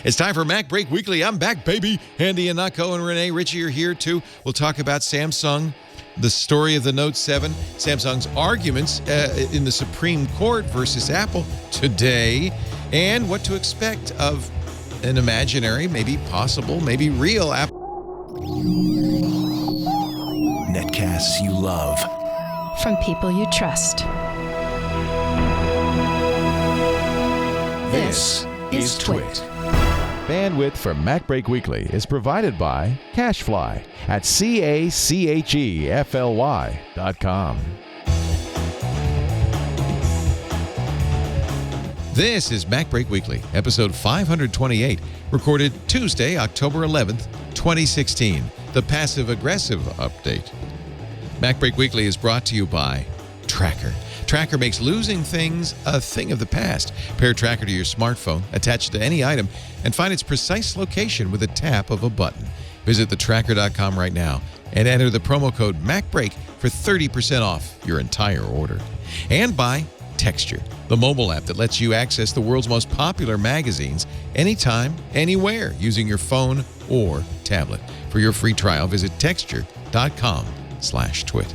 It's time for MacBreak Weekly. I'm back, baby. Andy Ihnatko and Rene Ritchie are here, too. We'll talk about Samsung, the story of the Note 7, Samsung's arguments in the Supreme Court versus Apple today, and what to expect of an imaginary, maybe possible, maybe real Apple. Netcasts you love. From people you trust. This is Twit. Bandwidth for MacBreak Weekly is provided by CacheFly at CACHEFLY.com. This is MacBreak Weekly, episode 528, recorded Tuesday, October 11th, 2016, the passive-aggressive update. MacBreak Weekly is brought to you by Tracker. Tracker makes losing things a thing of the past. Pair Tracker to your smartphone, attach it to any item, and find its precise location with a tap of a button. Visit thetracker.com right now and enter the promo code MacBreak for 30% off your entire order. And by Texture, the mobile app that lets you access the world's most popular magazines anytime, anywhere, using your phone or tablet. For your free trial, visit texture.com/twit.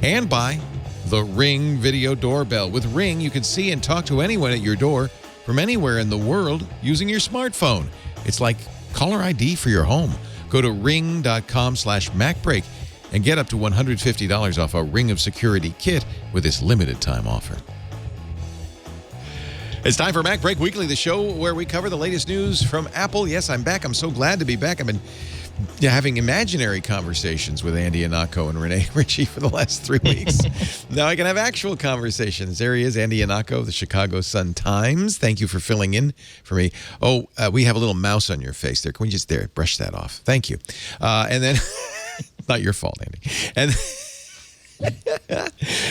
And by the Ring Video Doorbell. With Ring, you can see and talk to anyone at your door from anywhere in the world using your smartphone. It's like caller ID for your home. Go to ring.com/MacBreak and get up to $150 off a Ring of Security kit with this limited time offer. It's time for MacBreak Weekly, the show where we cover the latest news from Apple. Yes, I'm back. I'm so glad to be back. I've been having imaginary conversations with Andy Ihnatko and Rene Ritchie for the last 3 weeks. Now I can have actual conversations. There he is, Andy Ihnatko of the Chicago Sun-Times. Thank you for filling in for me. Oh, we have a little mouse on your face there. Can we just brush that off? Thank you. And then, not your fault, Andy.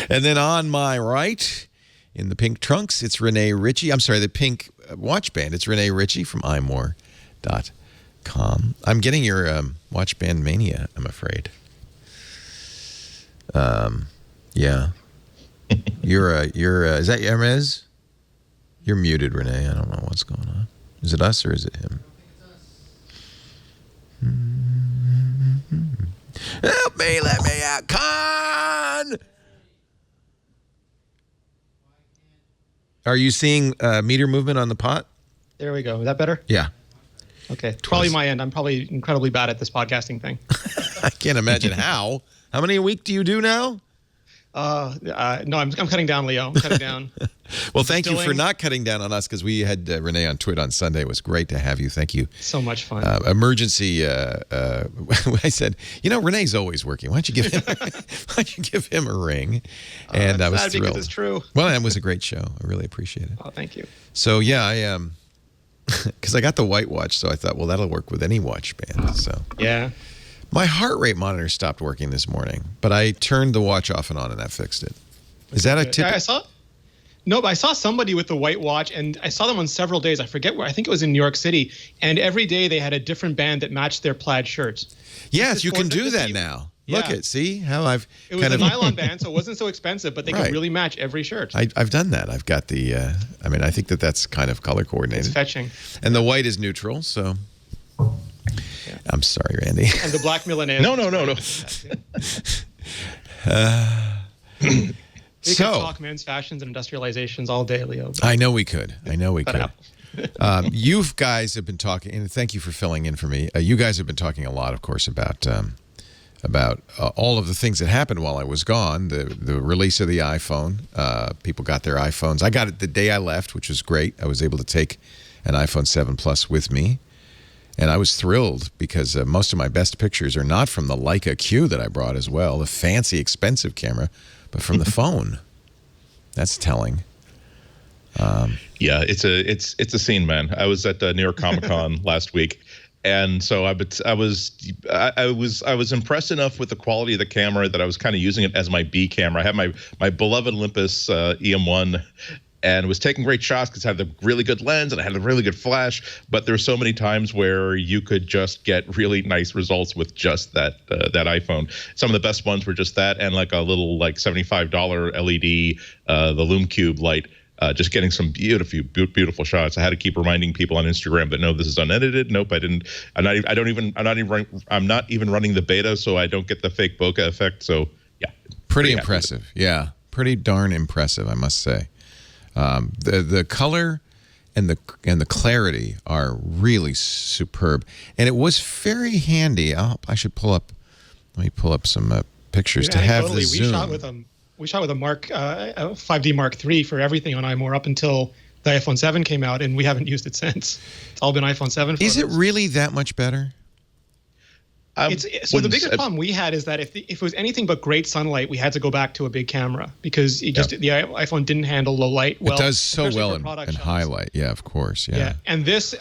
And then on my right, in the pink trunks, it's Rene Ritchie. I'm sorry, the pink watch band. It's Rene Ritchie from imore.com. I'm getting your watch band mania, I'm afraid. Yeah. You're is that Hermes? You're muted, Rene. I don't know what's going on. Is it us or is it him? Help me, let me out. Con! Are you seeing meter movement on the pot? There we go. Is that better? Yeah. Okay. Probably my end. I'm probably incredibly bad at this podcasting thing. I can't imagine how. How many a week do you do now? No, I'm cutting down, Leo. I'm cutting down. Well, thank you for not cutting down on us, because we had Rene on Twit on Sunday. It was great to have you. Thank you. So much fun. Emergency. I said, Rene's always working. Why don't you give him a ring? And I was thrilled. Because it's true. Well, it was a great show. I really appreciate it. Oh, thank you. So yeah, I because I got the white watch, so I thought, well, that'll work with any watch band. So yeah. My heart rate monitor stopped working this morning, but I turned the watch off and on, and that fixed it. Is that a tip? But I saw somebody with the white watch, and I saw them on several days. I forget where. I think it was in New York City, and every day they had a different band that matched their plaid shirts. Yes, you can do that now. Yeah. Look at, see how I've It was a nylon band, so it wasn't so expensive, but they could really match every shirt. I've done that. I've got the, I think that's kind of color coordinated. It's fetching. And the white is neutral, so. Yeah. I'm sorry, Randy. And the black Milanese. No. We could talk men's fashions and industrializations all day, Leo. I know we could. You guys have been talking, and thank you for filling in for me. You guys have been talking a lot, of course, about all of the things that happened while I was gone. The release of the iPhone. People got their iPhones. I got it the day I left, which was great. I was able to take an iPhone 7 Plus with me. And I was thrilled because most of my best pictures are not from the Leica Q that I brought as well, the fancy, expensive camera, but from the phone. That's telling. Yeah, it's a scene, man. I was at New York ComicCon last week, and so I was impressed enough with the quality of the camera that I was kind of using it as my B camera. I had my beloved Olympus EM1. And was taking great shots because I had the really good lens and I had a really good flash. But there were so many times where you could just get really nice results with just that iPhone. Some of the best ones were just that and like a little like $75 LED, the Lume Cube light. just getting some beautiful shots. I had to keep reminding people on Instagram that no, this is unedited. Nope, I didn't. I'm not even running the beta, so I don't get the fake bokeh effect. So yeah, pretty impressive. Yeah, pretty darn impressive, I must say. The color and the clarity are really superb, and it was very handy. I should pull up. Let me pull up some pictures to have the zoom. We shot with a 5D Mark III for everything on iMore up until the iPhone 7 came out, and we haven't used it since. It's all been iPhone 7 photos. Is it really that much better? So the biggest problem we had is that if it was anything but great sunlight, we had to go back to a big camera because the iPhone didn't handle low light well. It does so well in highlight. Yeah, of course. Yeah. And this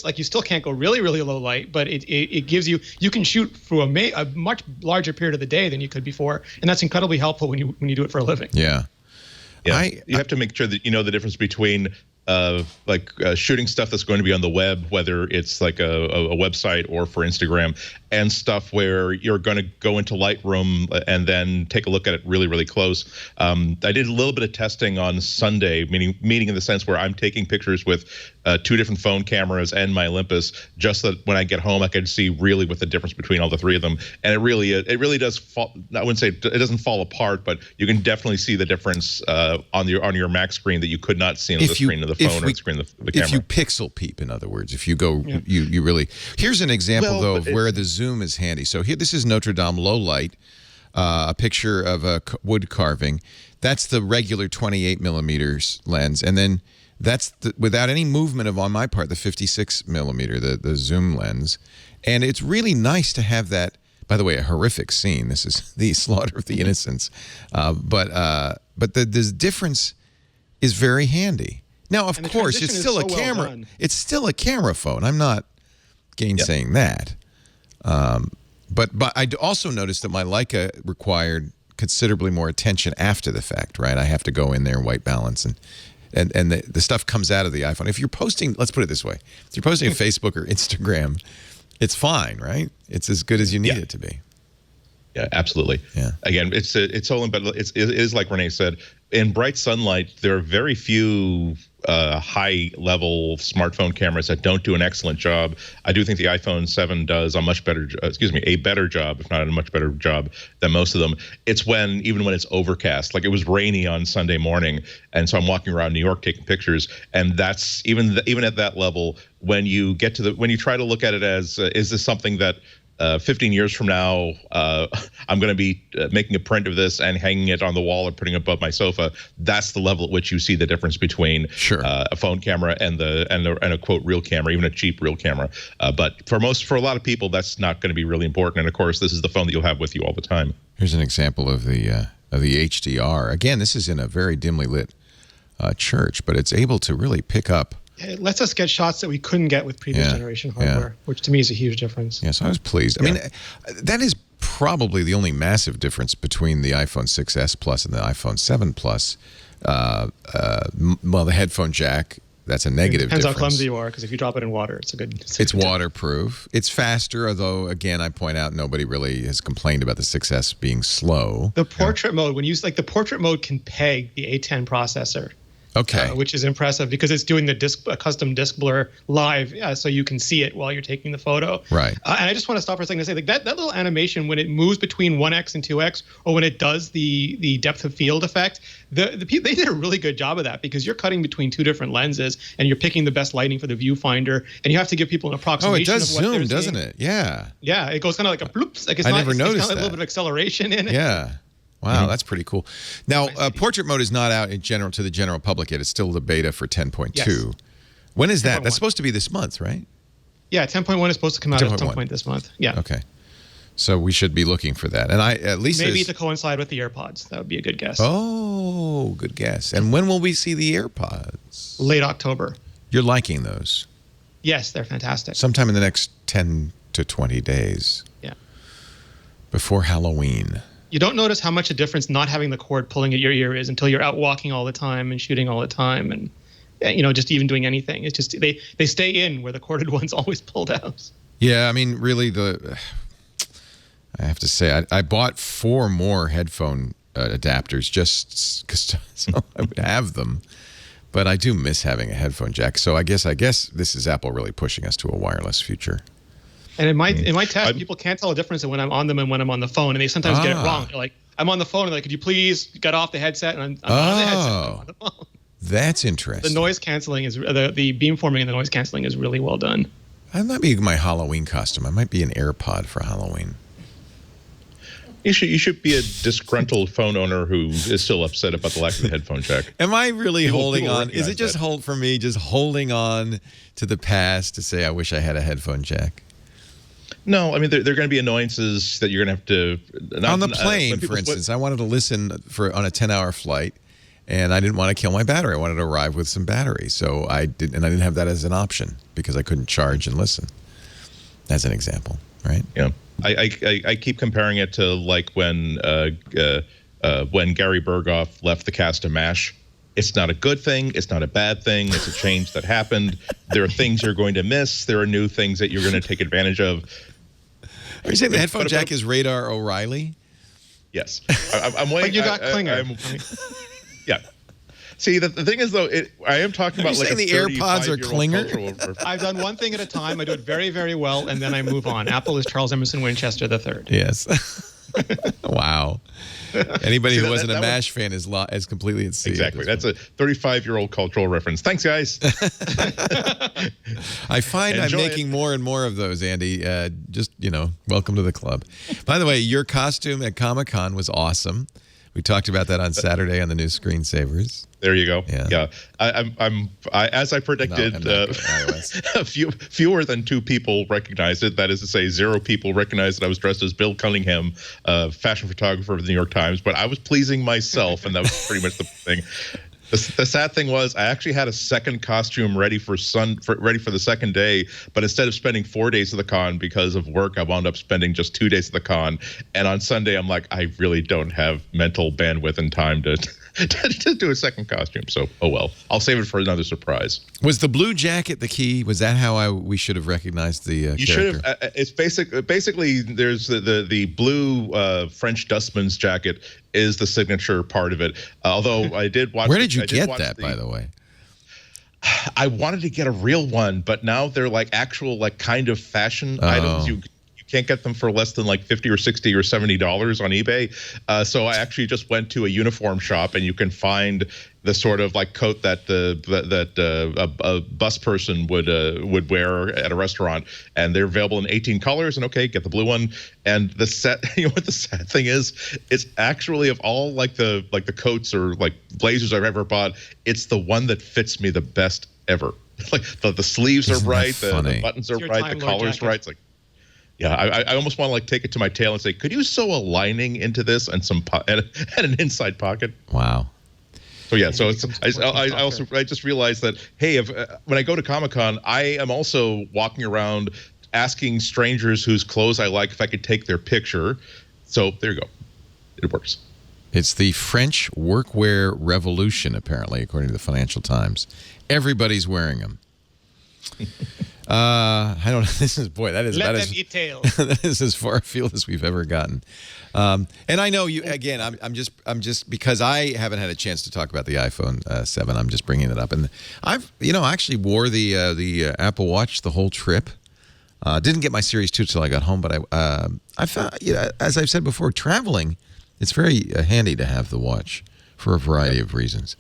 like you still can't go really, really low light, but it gives you can shoot through a much larger period of the day than you could before, and that's incredibly helpful when you do it for a living. Yeah. You have to make sure that you know the difference between shooting stuff that's going to be on the web, whether it's like a website or for Instagram, and stuff where you're going to go into Lightroom and then take a look at it really, really close. I did a little bit of testing on Sunday, meaning in the sense where I'm taking pictures with 2 different phone cameras and my Olympus, just that when I get home I can see really what the difference between all the 3 of them. And it really does fall. I wouldn't say it doesn't fall apart, but you can definitely see the difference on your Mac screen that you could not see on the screen of the phone or the screen of the camera. If you pixel peep, in other words, if you go, you really. Here's an example though of where the zoom is handy. So here, this is Notre Dame low light, a picture of a wood carving. That's the regular 28 millimeters lens, and then that's without any movement on my part, the 56 millimeter, the zoom lens. And it's really nice to have that. By the way, a horrific scene. This is the slaughter of the innocents, but the difference is very handy. Now, of course, it's still a camera. It's still a camera phone. I'm not gainsaying that. But I also noticed that my Leica required considerably more attention after the fact, right? I have to go in there and white balance, and the stuff comes out of the iPhone. If you're posting, let's put it this way, if you're posting on Facebook or Instagram, it's fine, right? It's as good as you need it to be. Yeah, absolutely. Yeah. Again, it is like Rene said, in bright sunlight, there are very few high-level smartphone cameras that don't do an excellent job. I do think the iPhone 7 does a better job, if not a much better job than most of them. It's even when it's overcast, like it was rainy on Sunday morning, and so I'm walking around New York taking pictures, and that's even at that level. When you try to look at it as is this something that 15 years from now, I'm going to be making a print of this and hanging it on the wall or putting it above my sofa. That's the level at which you see the difference between a phone camera and a quote real camera, even a cheap real camera. But for a lot of people, that's not going to be really important. And of course, this is the phone that you'll have with you all the time. Here's an example of the HDR. Again, this is in a very dimly lit church, but it's able to really pick up. It lets us get shots that we couldn't get with previous generation hardware, which to me is a huge difference. Yeah, so I was pleased. I mean, that is probably the only massive difference between the iPhone 6s Plus and the iPhone 7 Plus. Well, the headphone jack, that's a negative difference. Depends how clumsy you are, because if you drop it in water, it's waterproof. It's faster, although, again, I point out nobody really has complained about the 6s being slow. The portrait mode, the portrait mode can peg the A10 processor. Okay. Which is impressive because it's doing the custom disc blur live, so you can see it while you're taking the photo. Right. And I just want to stop for a second to say that little animation when it moves between 1x and 2x, or when it does the depth of field effect, they did a really good job of that, because you're cutting between 2 different lenses and you're picking the best lighting for the viewfinder, and you have to give people an approximation. Oh, it does of what zoom, doesn't it? Yeah. Yeah, it goes kind of like a bloops. Like I never noticed that. A little bit of acceleration in it. Yeah. Wow, that's pretty cool. Now, portrait mode is not out to the general public yet. It's still the beta for 10.2. Yes. When is that? That's supposed to be this month, right? Yeah, 10.1 is supposed to come out at some point this month. Yeah. Okay. So we should be looking for that. And at least maybe to coincide with the AirPods. That would be a good guess. Oh, good guess. And when will we see the AirPods? Late October. You're liking those? Yes, they're fantastic. Sometime in the next 10 to 20 days. Yeah. Before Halloween. You don't notice how much a difference not having the cord pulling at your ear is until you're out walking all the time and shooting all the time and, just even doing anything. It's just they stay in where the corded ones always pulled out. Yeah, I mean, really, I have to say, I bought 4 more headphone adapters just because so I would have them. But I do miss having a headphone jack. So I guess this is Apple really pushing us to a wireless future. And in my test, people can't tell a difference when I'm on them and when I'm on the phone, and they sometimes get it wrong. They're like, I'm on the phone, and like, could you please get off the headset? And I'm on the headset. I'm on the phone. That's interesting. The noise canceling is the beamforming and the noise canceling is really well done. That might be my Halloween costume. I might be an AirPod for Halloween. You should be a disgruntled phone owner who is still upset about the lack of the headphone jack. Am I really holding on? Is it just that. for me, just holding on to the past to say I wish I had a headphone jack? No, I mean, there are going to be annoyances that you're going to have to... on the plane, for instance, I wanted to listen on a 10-hour flight, and I didn't want to kill my battery. I wanted to arrive with some battery, so I didn't have that as an option because I couldn't charge and listen, as an example, right? Yeah. I keep comparing it to like when Gary Berghoff left the cast of MASH. It's not a good thing. It's not a bad thing. It's a change that happened. There are things you're going to miss. There are new things that you're going to take advantage of. Are you saying the headphone jack is Radar O'Reilly? Yes. I'm waiting. But you got Klinger. Yeah. See, the thing is, though, I am talking about like the AirPods are Klinger. I've done one thing at a time. I do it very, very well, and then I move on. Apple is Charles Emerson Winchester III. Yes. Wow. Anybody who wasn't a MASH fan is completely at sea. Exactly. That's a 35-year-old cultural reference. Thanks, guys. I find I'm making more and more of those, Andy. Just, welcome to the club. By the way, your costume at ComicCon was awesome. We talked about that on Saturday on the new Screensavers. There you go. Yeah. As I predicted, fewer than 2 people recognized it. That is to say, 0 people recognized that I was dressed as Bill Cunningham, fashion photographer of the New York Times. But I was pleasing myself, and that was pretty much the thing. The sad thing was I actually had a second costume ready for the second day, but instead of spending 4 days of the con because of work, I wound up spending just 2 days of the con. And on Sunday, I'm like, I really don't have mental bandwidth and time to do a second costume. So, oh well. I'll save it for another surprise. Was the blue jacket the key? Was that how we should have recognized the character? You should have. It's basically there's the blue French dustman's jacket is the signature part of it. Although I did watch. Where did you get that, by the way? I wanted to get a real one, but now they're like actual kind of fashion items. You can't get them for less than like $50 or $60 or $70 on eBay. So I actually just went to a uniform shop, and you can find the sort of like coat that a bus person would wear at a restaurant, and they're available in 18 colors. And okay, get the blue one. And the set, what the sad thing is, it's actually of all like the coats or like blazers I've ever bought, it's the one that fits me the best ever. Like the sleeves are right, the buttons are right, the collar's right. It's like. Yeah, I almost want to like take it to my tail and say, could you sew a lining into this and and an inside pocket? Wow. So yeah, so I just realized that hey, when I go to Comic-Con, I am also walking around asking strangers whose clothes I like if I could take their picture. So there you go, it works. It's the French workwear revolution, apparently, according to the Financial Times. Everybody's wearing them. I don't know. This is that is as far afield as we've ever gotten. And I know you again. I'm just because I haven't had a chance to talk about the iPhone 7. I'm just bringing it up, and I've actually wore the Apple Watch the whole trip. Didn't get my Series 2 till I got home, but I found as I've said before, traveling, it's very handy to have the watch for a variety of reasons.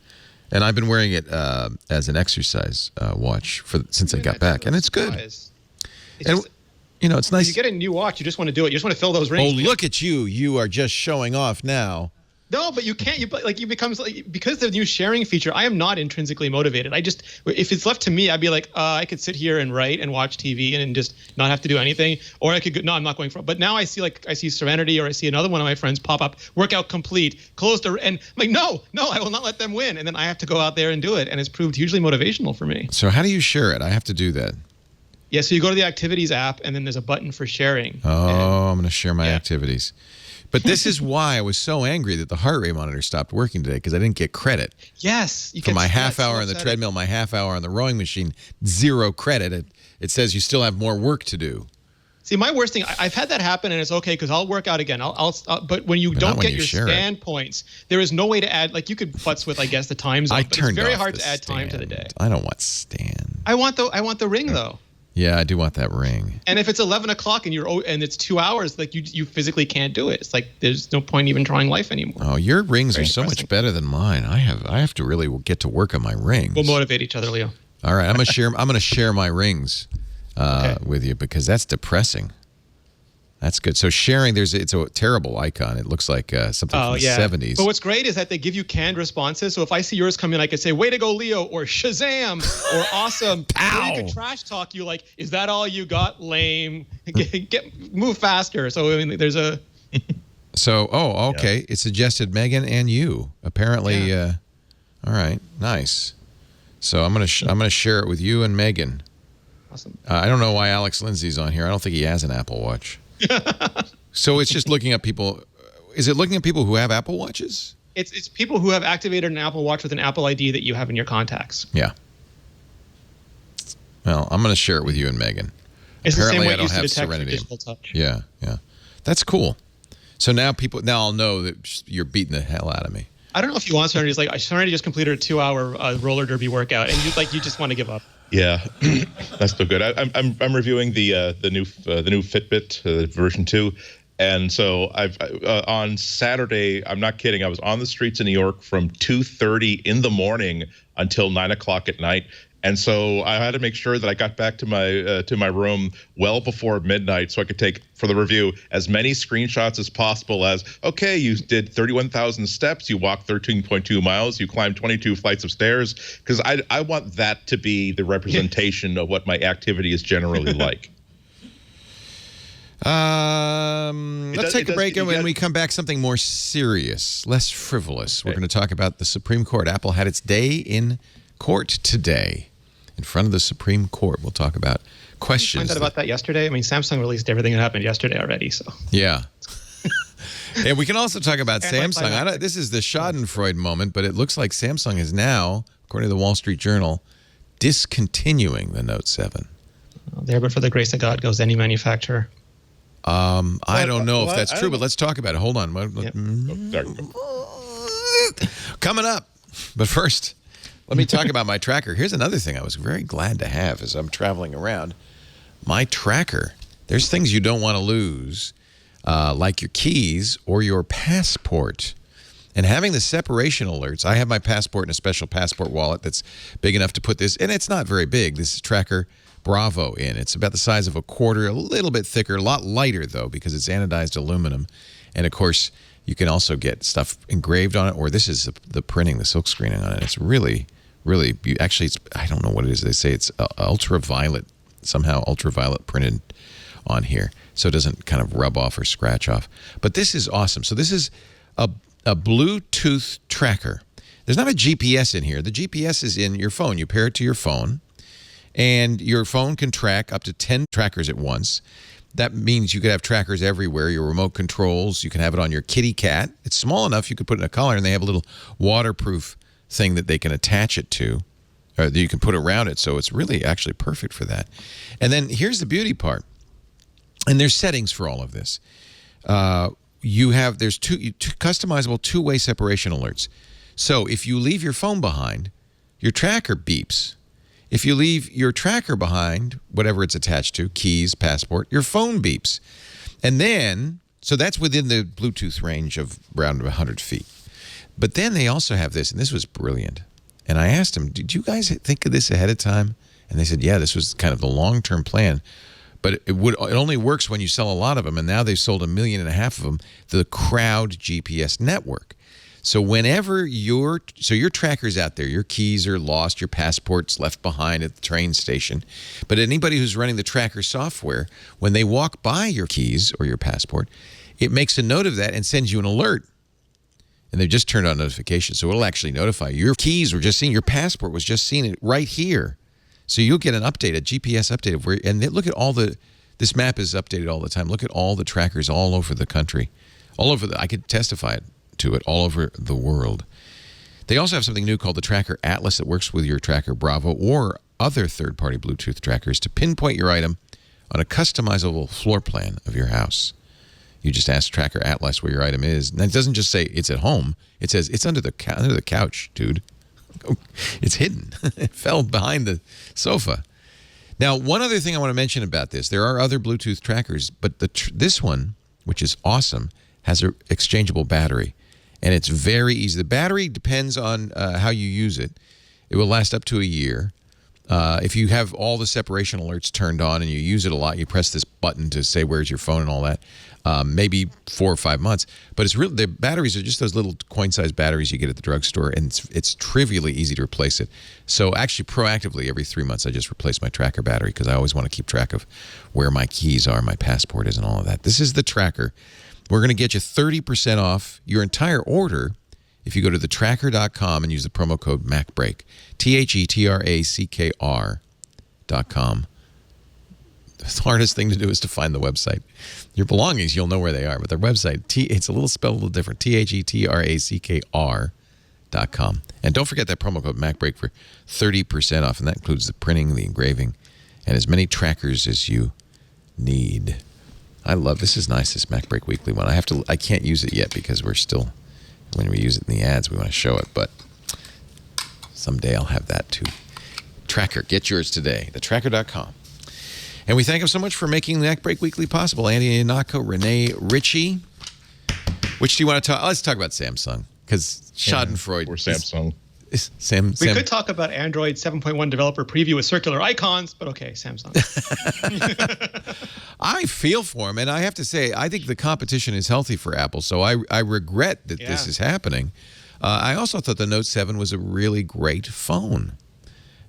And I've been wearing it as an exercise watch since I got back, and it's good. It's nice. You get a new watch, you just want to do it. You just want to fill those rings. Oh, look at you! You are just showing off now. No, but you can't. You become because of the new sharing feature. I am not intrinsically motivated. If it's left to me, I'd be like, I could sit here and write and watch TV and just not have to do anything, or I could. No, I'm not going for it. But now I see Serenity, or I see another one of my friends pop up, workout complete, closed, and I'm like, no, I will not let them win, and then I have to go out there and do it, and it's proved hugely motivational for me. So how do you share it? I have to do that. Yeah, so you go to the Activities app, and then there's a button for sharing. Oh, I'm going to share my activities. But this is why I was so angry that the heart rate monitor stopped working today, because I didn't get credit. Yes. For my half hour on the treadmill, my half hour on the rowing machine, 0 credit. It says you still have more work to do. See, my worst thing, I've had that happen, and it's okay because I'll work out again. But when you don't get your stand points, there is no way to add. Like you could futz with, I guess, the time zone. But it's very hard to add time to the day. I don't want stand. I want the ring though. Yeah, I do want that ring. And if it's 11 o'clock and it's 2 hours, like you physically can't do it. It's like there's no point even trying life anymore. Oh, your rings are so much better than mine. I have to really get to work on my rings. We'll motivate each other, Leo. All right, I'm gonna share my rings with you because that's depressing. That's good. So sharing, it's a terrible icon. It looks like something from the 70s. But what's great is that they give you canned responses. So if I see yours come in, I could say, way to go, Leo, or Shazam, or awesome. Pow! Or you could trash talk you like, is that all you got? Lame. Move faster. So, I mean, there's a... So, okay. Yeah. It suggested Megan and you. Apparently, all right. Nice. So I'm gonna share it with you and Megan. Awesome. I don't know why Alex Lindsay's on here. I don't think he has an Apple Watch. So it's just looking at people. Is it looking at people who have Apple Watches? It's people who have activated an Apple Watch with an Apple ID that you have in your contacts. Yeah. Well, I'm going to share it with you and Megan. It's Apparently, the same way I don't have Serenity. Touch. Yeah. That's cool. So now I'll know that you're beating the hell out of me. I don't know if you want Serenity. It's like Serenity just completed a 2-hour roller derby workout, and you just want to give up. Yeah, that's still good. I'm reviewing the new Fitbit version 2, and so I've on Saturday. I'm not kidding. I was on the streets of New York from 2:30 in the morning until 9 o'clock at night. And so I had to make sure that I got back to my room well before midnight so I could take, for the review, as many screenshots as possible as, okay, you did 31,000 steps, you walked 13.2 miles, you climbed 22 flights of stairs, because I want that to be the representation of what my activity is generally like. Let's take a break, and when we come back, something more serious, less frivolous. Okay. We're going to talk about the Supreme Court. Apple had its day in court today. In front of the Supreme Court, we'll talk about questions. Did you find out about that yesterday? I mean, Samsung released everything that happened yesterday already. So yeah, and we can also talk about Samsung. This is the Schadenfreude moment, but it looks like Samsung is now, according to the Wall Street Journal, discontinuing the Note 7. There, but for the grace of God goes any manufacturer. I don't know if that's true, but let's talk about it. Hold on. Coming up, but first. Let me talk about my tracker. Here's another thing I was very glad to have as I'm traveling around. My tracker. There's things you don't want to lose, like your keys or your passport. And having the separation alerts, I have my passport in a special passport wallet that's big enough to put this, and it's not very big, this tracker Bravo in. It's about the size of a quarter, a little bit thicker, a lot lighter, though, because it's anodized aluminum. And, of course, you can also get stuff engraved on it, or this is the printing, the silk screening on it. It's really... actually, I don't know what it is. They say it's ultraviolet, somehow ultraviolet printed on here, so it doesn't kind of rub off or scratch off. But this is awesome. So this is a Bluetooth tracker. There's not a GPS in here. The GPS is in your phone. You pair it to your phone, and your phone can track up to 10 trackers at once. That means you could have trackers everywhere, your remote controls. You can have it on your kitty cat. It's small enough you could put it in a collar, and they have a little waterproof thing that they can attach it to, or that you can put around it, so it's really actually perfect for that. And then here's the beauty part, and there's settings for all of this. There's two customizable two-way separation alerts. So if you leave your phone behind, your tracker beeps. If you leave your tracker behind, whatever it's attached to, keys, passport, your phone beeps. And then, so that's within the Bluetooth range of around 100 feet. But then they also have this, and this was brilliant. And I asked them, did you guys think of this ahead of time? And they said, yeah, this was kind of the long-term plan. But it only works when you sell a lot of them, and now they've sold 1.5 million of them, the Crowd GPS network. So whenever your tracker's out there, your keys are lost, your passport's left behind at the train station. But anybody who's running the tracker software, when they walk by your keys or your passport, it makes a note of that and sends you an alert. And they've just turned on notifications, so it'll actually notify you. Your keys were just seen, your passport was just seen right here. So you'll get an update, a GPS update of where, and look at this map is updated all the time. Look at all the trackers all over the country. I could testify to it all over the world. They also have something new called the Tracker Atlas that works with your Tracker Bravo or other third-party Bluetooth trackers to pinpoint your item on a customizable floor plan of your house. You just ask Tracker Atlas where your item is. And it doesn't just say it's at home. It says it's under the couch, dude. It's hidden. It fell behind the sofa. Now, one other thing I want to mention about this. There are other Bluetooth trackers, but this one, which is awesome, has an exchangeable battery. And it's very easy. The battery depends on how you use it. It will last up to a year. If you have all the separation alerts turned on and you use it a lot, you press this button to say where's your phone and all that, maybe 4 or 5 months. But it's really, the batteries are just those little coin-sized batteries you get at the drugstore, and it's trivially easy to replace it. So actually, proactively, every 3 months, I just replace my Tracker battery because I always want to keep track of where my keys are, my passport is, and all of that. This is the Tracker. We're going to get you 30% off your entire order if you go to thetracker.com and use the promo code MacBreak. TheTracker.com. The hardest thing to do is to find the website. Your belongings, you'll know where they are, but their website, it's spelled a little different. TheTracker.com. And don't forget that promo code MacBreak for 30% off, and that includes the printing, the engraving, and as many trackers as you need. I love this. Is nice, this MacBreak Weekly one. I can't use it yet because we're still, when we use it in the ads, we want to show it, but someday I'll have that too. Tracker, get yours today. Thetracker.com. And we thank him so much for making the MacBreak Weekly possible. Andy Ihnatko, Rene, Ritchie. Which do you want to talk? Let's talk about Samsung, because Schadenfreude. Or Samsung. We could talk about Android 7.1 developer preview with circular icons, but okay, Samsung. I feel for him, and I have to say, I think the competition is healthy for Apple, so I regret that this is happening. I also thought the Note 7 was a really great phone.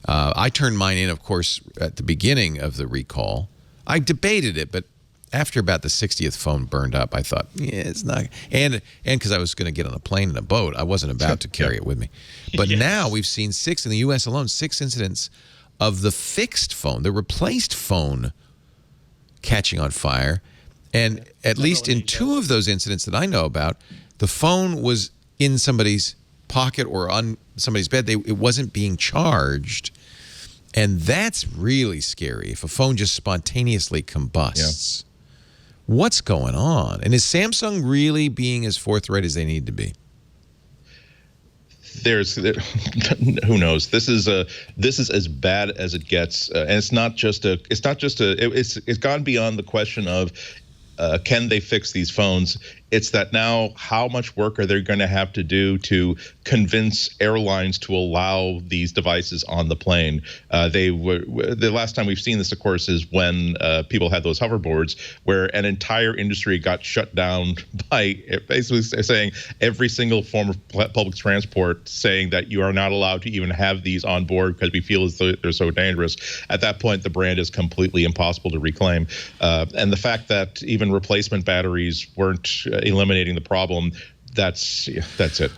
I turned mine in, of course, at the beginning of the recall. I debated it, but after about the 60th phone burned up, I thought, yeah, it's not. And because I was going to get on a plane and a boat, I wasn't about to carry it with me. But now we've seen 6 in the U.S. alone, 6 incidents of the fixed phone, the replaced phone, catching on fire. And at least in 2 of those incidents that I know about, the phone was in somebody's pocket or on somebody's bed. It wasn't being charged. And that's really scary if a phone just spontaneously combusts. Yeah. What's going on? And is Samsung really being as forthright as they need to be? Who knows? This is as bad as it gets, and it's gone beyond the question of can they fix these phones. It's that now how much work are they going to have to do to convince airlines to allow these devices on the plane? The last time we've seen this, of course, is when people had those hoverboards where an entire industry got shut down by basically saying every single form of public transport saying that you are not allowed to even have these on board because we feel as though they're so dangerous. At that point, the brand is completely impossible to reclaim. And the fact that even replacement batteries weren't eliminating the problem, that's it.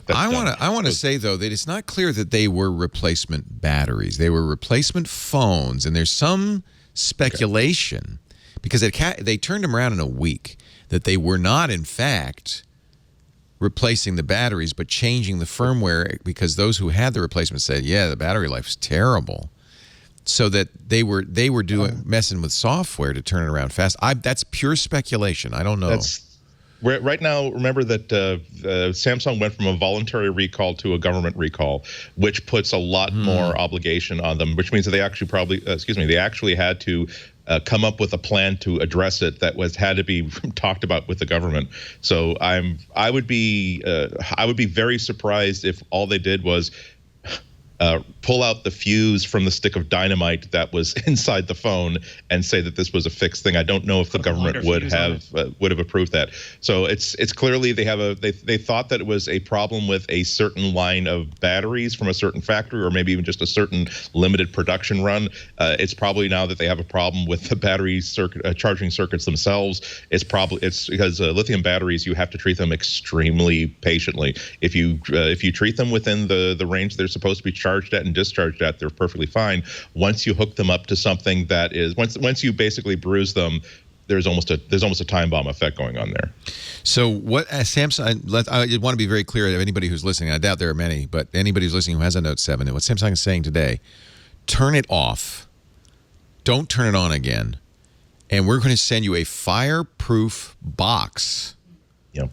I want to say, though, that it's not clear that they were replacement batteries. They were replacement phones, and there's some speculation because they turned them around in a week that they were not, in fact, replacing the batteries but changing the firmware, because those who had the replacement said, yeah, the battery life is terrible. So that they were messing with software to turn it around fast. That's pure speculation. I don't know. Right now, remember that Samsung went from a voluntary recall to a government recall, which puts a lot more obligation on them, which means that they actually had to come up with a plan to address it that had to be talked about with the government. So I would be very surprised if all they did was pull out the fuse from the stick of dynamite that was inside the phone and say that this was a fixed thing. I don't know if the government would have approved that. So it's clearly they thought that it was a problem with a certain line of batteries from a certain factory, or maybe even just a certain limited production run. It's probably now that they have a problem with the battery charging circuits themselves. It's because lithium batteries, you have to treat them extremely patiently. If you treat them within the range they're supposed to be charged at and discharged at, they're perfectly fine. Once you hook them up to something that is, once you basically bruise them, there's almost a time bomb effect going on there. I want to be very clear to anybody who's listening. I doubt there are many, but anybody who's listening who has a Note 7, and what Samsung is saying today, turn it off. Don't turn it on again. and we're going to send you a fireproof box. Yep.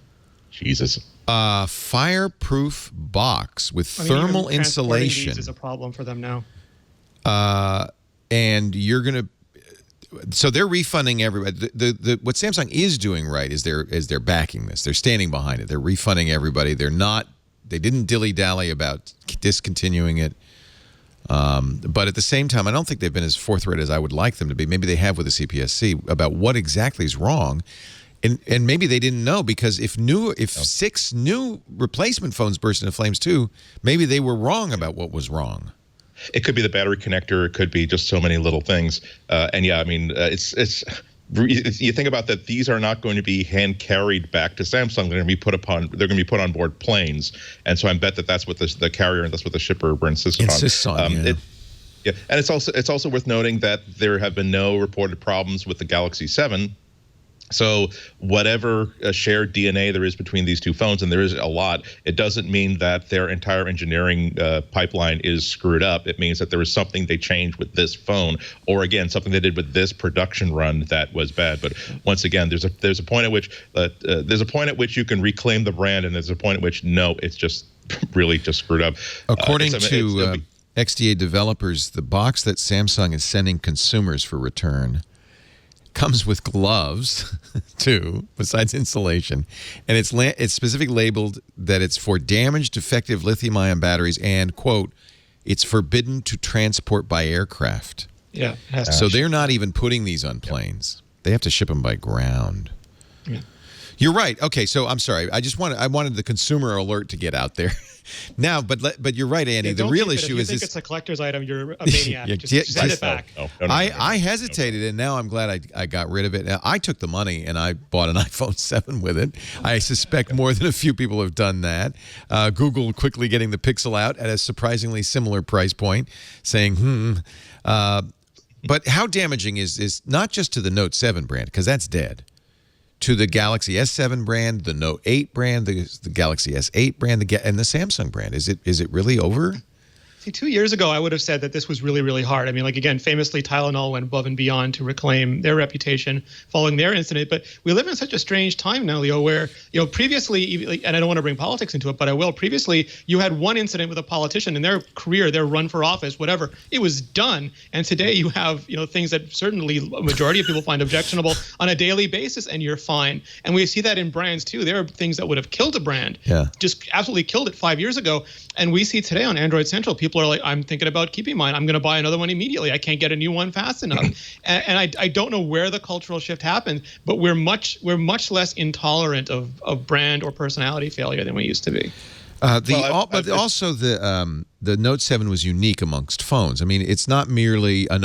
Jesus. Fireproof box with thermal even transporting insulation. These is a problem for them now. And you're going to. So they're refunding everybody. What Samsung is doing right is they're backing this. They're standing behind it. They're refunding everybody. They didn't dilly-dally about discontinuing it. But at the same time, I don't think they've been as forthright as I would like them to be. Maybe they have with the CPSC about what exactly is wrong. And maybe they didn't know, because if 6 new replacement phones burst into flames too, maybe they were wrong about what was wrong. It could be the battery connector. It could be just so many little things. And yeah, I mean, you think about that. These are not going to be hand carried back to Samsung. They're going to be put on board planes. And so I bet that's what the carrier and that's what the shipper insists on. Yeah. Yeah, and it's also worth noting that there have been no reported problems with the Galaxy 7. So whatever shared DNA there is between these two phones, and there is a lot, it doesn't mean that their entire engineering pipeline is screwed up. It means that there was something they changed with this phone, or again, something they did with this production run that was bad. But once again, there's a point at which you can reclaim the brand, and there's a point at which no, it's just really just screwed up. According to XDA developers, the box that Samsung is sending consumers for return comes with gloves too, besides insulation, and it's specifically labeled that it's for damaged, defective lithium-ion batteries, and quote, it's forbidden to transport by aircraft. Yeah. So they're not even putting these on planes. They have to ship them by ground. Yeah. You're right. Okay, so I'm sorry. I wanted the consumer alert to get out there. Now, but you're right, Andy. The real issue is if you think it's a collector's item, you're a maniac. Just send it back. No, I hesitated, and now I'm glad I got rid of it. Now, I took the money, and I bought an iPhone 7 with it. I suspect more than a few people have done that. Google quickly getting the Pixel out at a surprisingly similar price point, saying, But how damaging is not just to the Note 7 brand, because that's dead, to the Galaxy S7 brand, the Note 8 brand, the Galaxy S8 brand, and the Samsung brand. Is it really over? See, 2 years ago, I would have said that this was really, really hard. I mean, like, again, famously, Tylenol went above and beyond to reclaim their reputation following their incident. But we live in such a strange time now, Leo, where, previously, and I don't want to bring politics into it, but I will, previously, you had one incident with a politician in their career, their run for office, whatever, it was done. And today you have, things that certainly a majority of people find objectionable on a daily basis, and you're fine. And we see that in brands, too. There are things that would have killed a brand, just absolutely killed it 5 years ago. And we see today on Android Central, people are like, I'm thinking about keeping mine. I'm going to buy another one immediately. I can't get a new one fast enough. and I don't know where the cultural shift happened, but we're much less intolerant of brand or personality failure than we used to be. Also the Note 7 was unique amongst phones. I mean, it's not merely an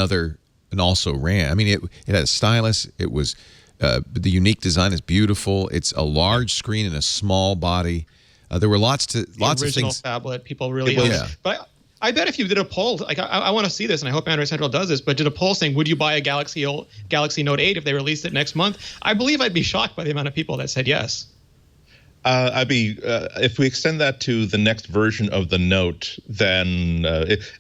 also ran. I mean, it had a stylus. It was the unique design is beautiful. It's a large screen and a small body. There were lots of things. Original phablet, people really love it. But I bet if you did a poll, like I want to see this, and I hope Android Central does this, but did a poll saying, would you buy a Galaxy Note 8 if they released it next month? I believe I'd be shocked by the amount of people that said yes. If we extend that to the next version of the Note, then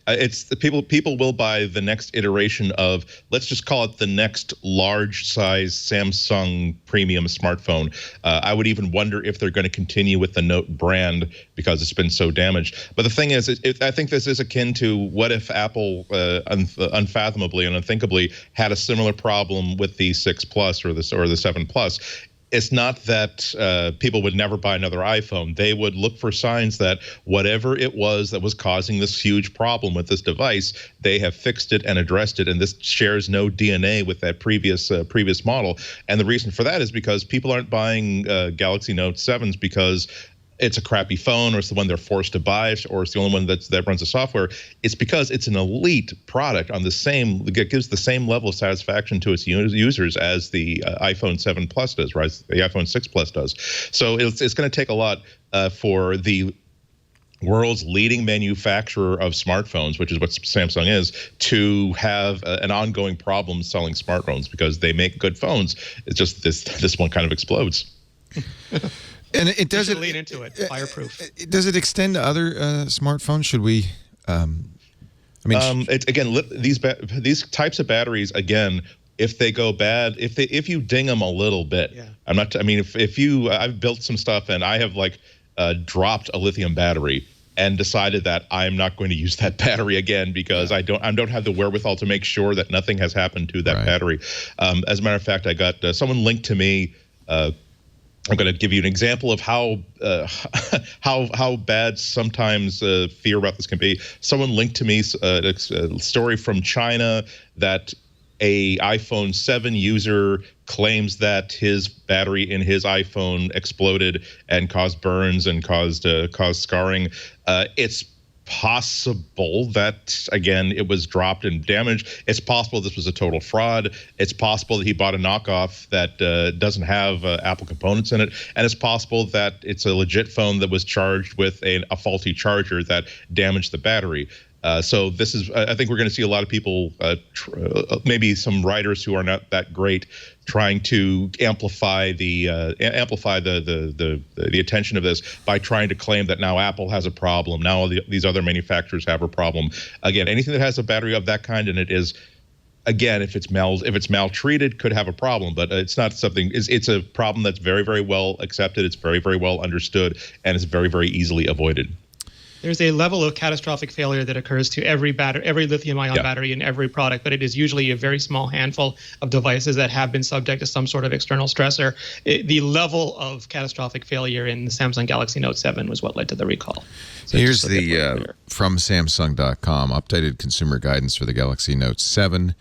it's the people will buy the next iteration of, let's just call it the next large size Samsung premium smartphone. I would even wonder if they're going to continue with the Note brand because it's been so damaged. But the thing is, I think this is akin to what if Apple unfathomably and unthinkably had a similar problem with the 6 Plus or the 7 Plus. It's not that people would never buy another iPhone. They would look for signs that whatever it was that was causing this huge problem with this device, they have fixed it and addressed it, and this shares no DNA with that previous model. And the reason for that is because people aren't buying Galaxy Note 7s because it's a crappy phone, or it's the one they're forced to buy, or it's the only one that runs the software. It's because it's an elite product it gives the same level of satisfaction to its users as the iPhone 7 Plus does, right? The iPhone 6 Plus does. So it's going to take a lot for the world's leading manufacturer of smartphones, which is what Samsung is, to have an ongoing problem selling smartphones because they make good phones. It's just this one kind of explodes. And it doesn't lean into it. Fireproof. Does it extend to other smartphones? Should we? It's again these types of batteries again if they go bad, if you ding them a little bit. Yeah. I've built some stuff and I have dropped a lithium battery and decided that I'm not going to use that battery again because I don't have the wherewithal to make sure that nothing has happened to that battery. As a matter of fact, I got someone linked to me. I'm going to give you an example of how bad sometimes fear about this can be. Someone linked to me a story from China that a iPhone 7 user claims that his battery in his iPhone exploded and caused burns and caused scarring. It's possible that, again, it was dropped and damaged. It's possible this was a total fraud. It's possible that he bought a knockoff that doesn't have Apple components in it. And it's possible that it's a legit phone that was charged with a faulty charger that damaged the battery. So this is, I think we're going to see a lot of people, maybe some writers who are not that great, trying to amplify the attention of this by trying to claim that now Apple has a problem. Now these other manufacturers have a problem. Again, anything that has a battery of that kind in it is, again, if it's maltreated, could have a problem. But it's not something. It's a problem that's very, very well accepted. It's very, very well understood, and it's very, very easily avoided. There's a level of catastrophic failure that occurs to every lithium-ion battery in every product, but it is usually a very small handful of devices that have been subject to some sort of external stressor. The level of catastrophic failure in the Samsung Galaxy Note 7 was what led to the recall. So here's the from Samsung.com updated consumer guidance for the Galaxy Note 7.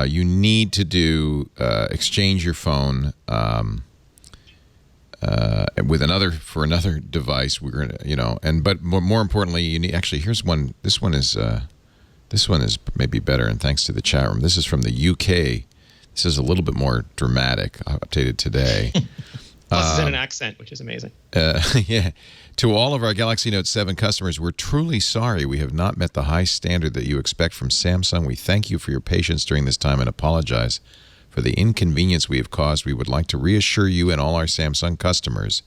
You need to exchange your phone. With another device, we're gonna, but more importantly, you need. Actually, here's one. This one is maybe better, and thanks to the chat room. This is from the UK. This is a little bit more dramatic. Updated today. Plus, it's in an accent, which is amazing. Yeah. To all of our Galaxy Note 7 customers, we're truly sorry we have not met the high standard that you expect from Samsung. We thank you for your patience during this time and apologize for the inconvenience we have caused. We would like to reassure you and all our Samsung customers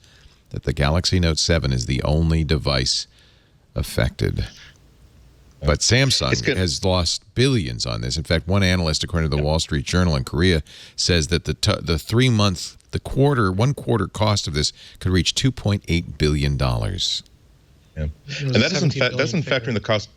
that the Galaxy Note 7 is the only device affected. But Samsung has lost billions on this. In fact, one analyst, according to the Wall Street Journal in Korea, says that the 3 month, one quarter cost of this could reach $2.8 billion. Yeah. And that doesn't factor in the cost.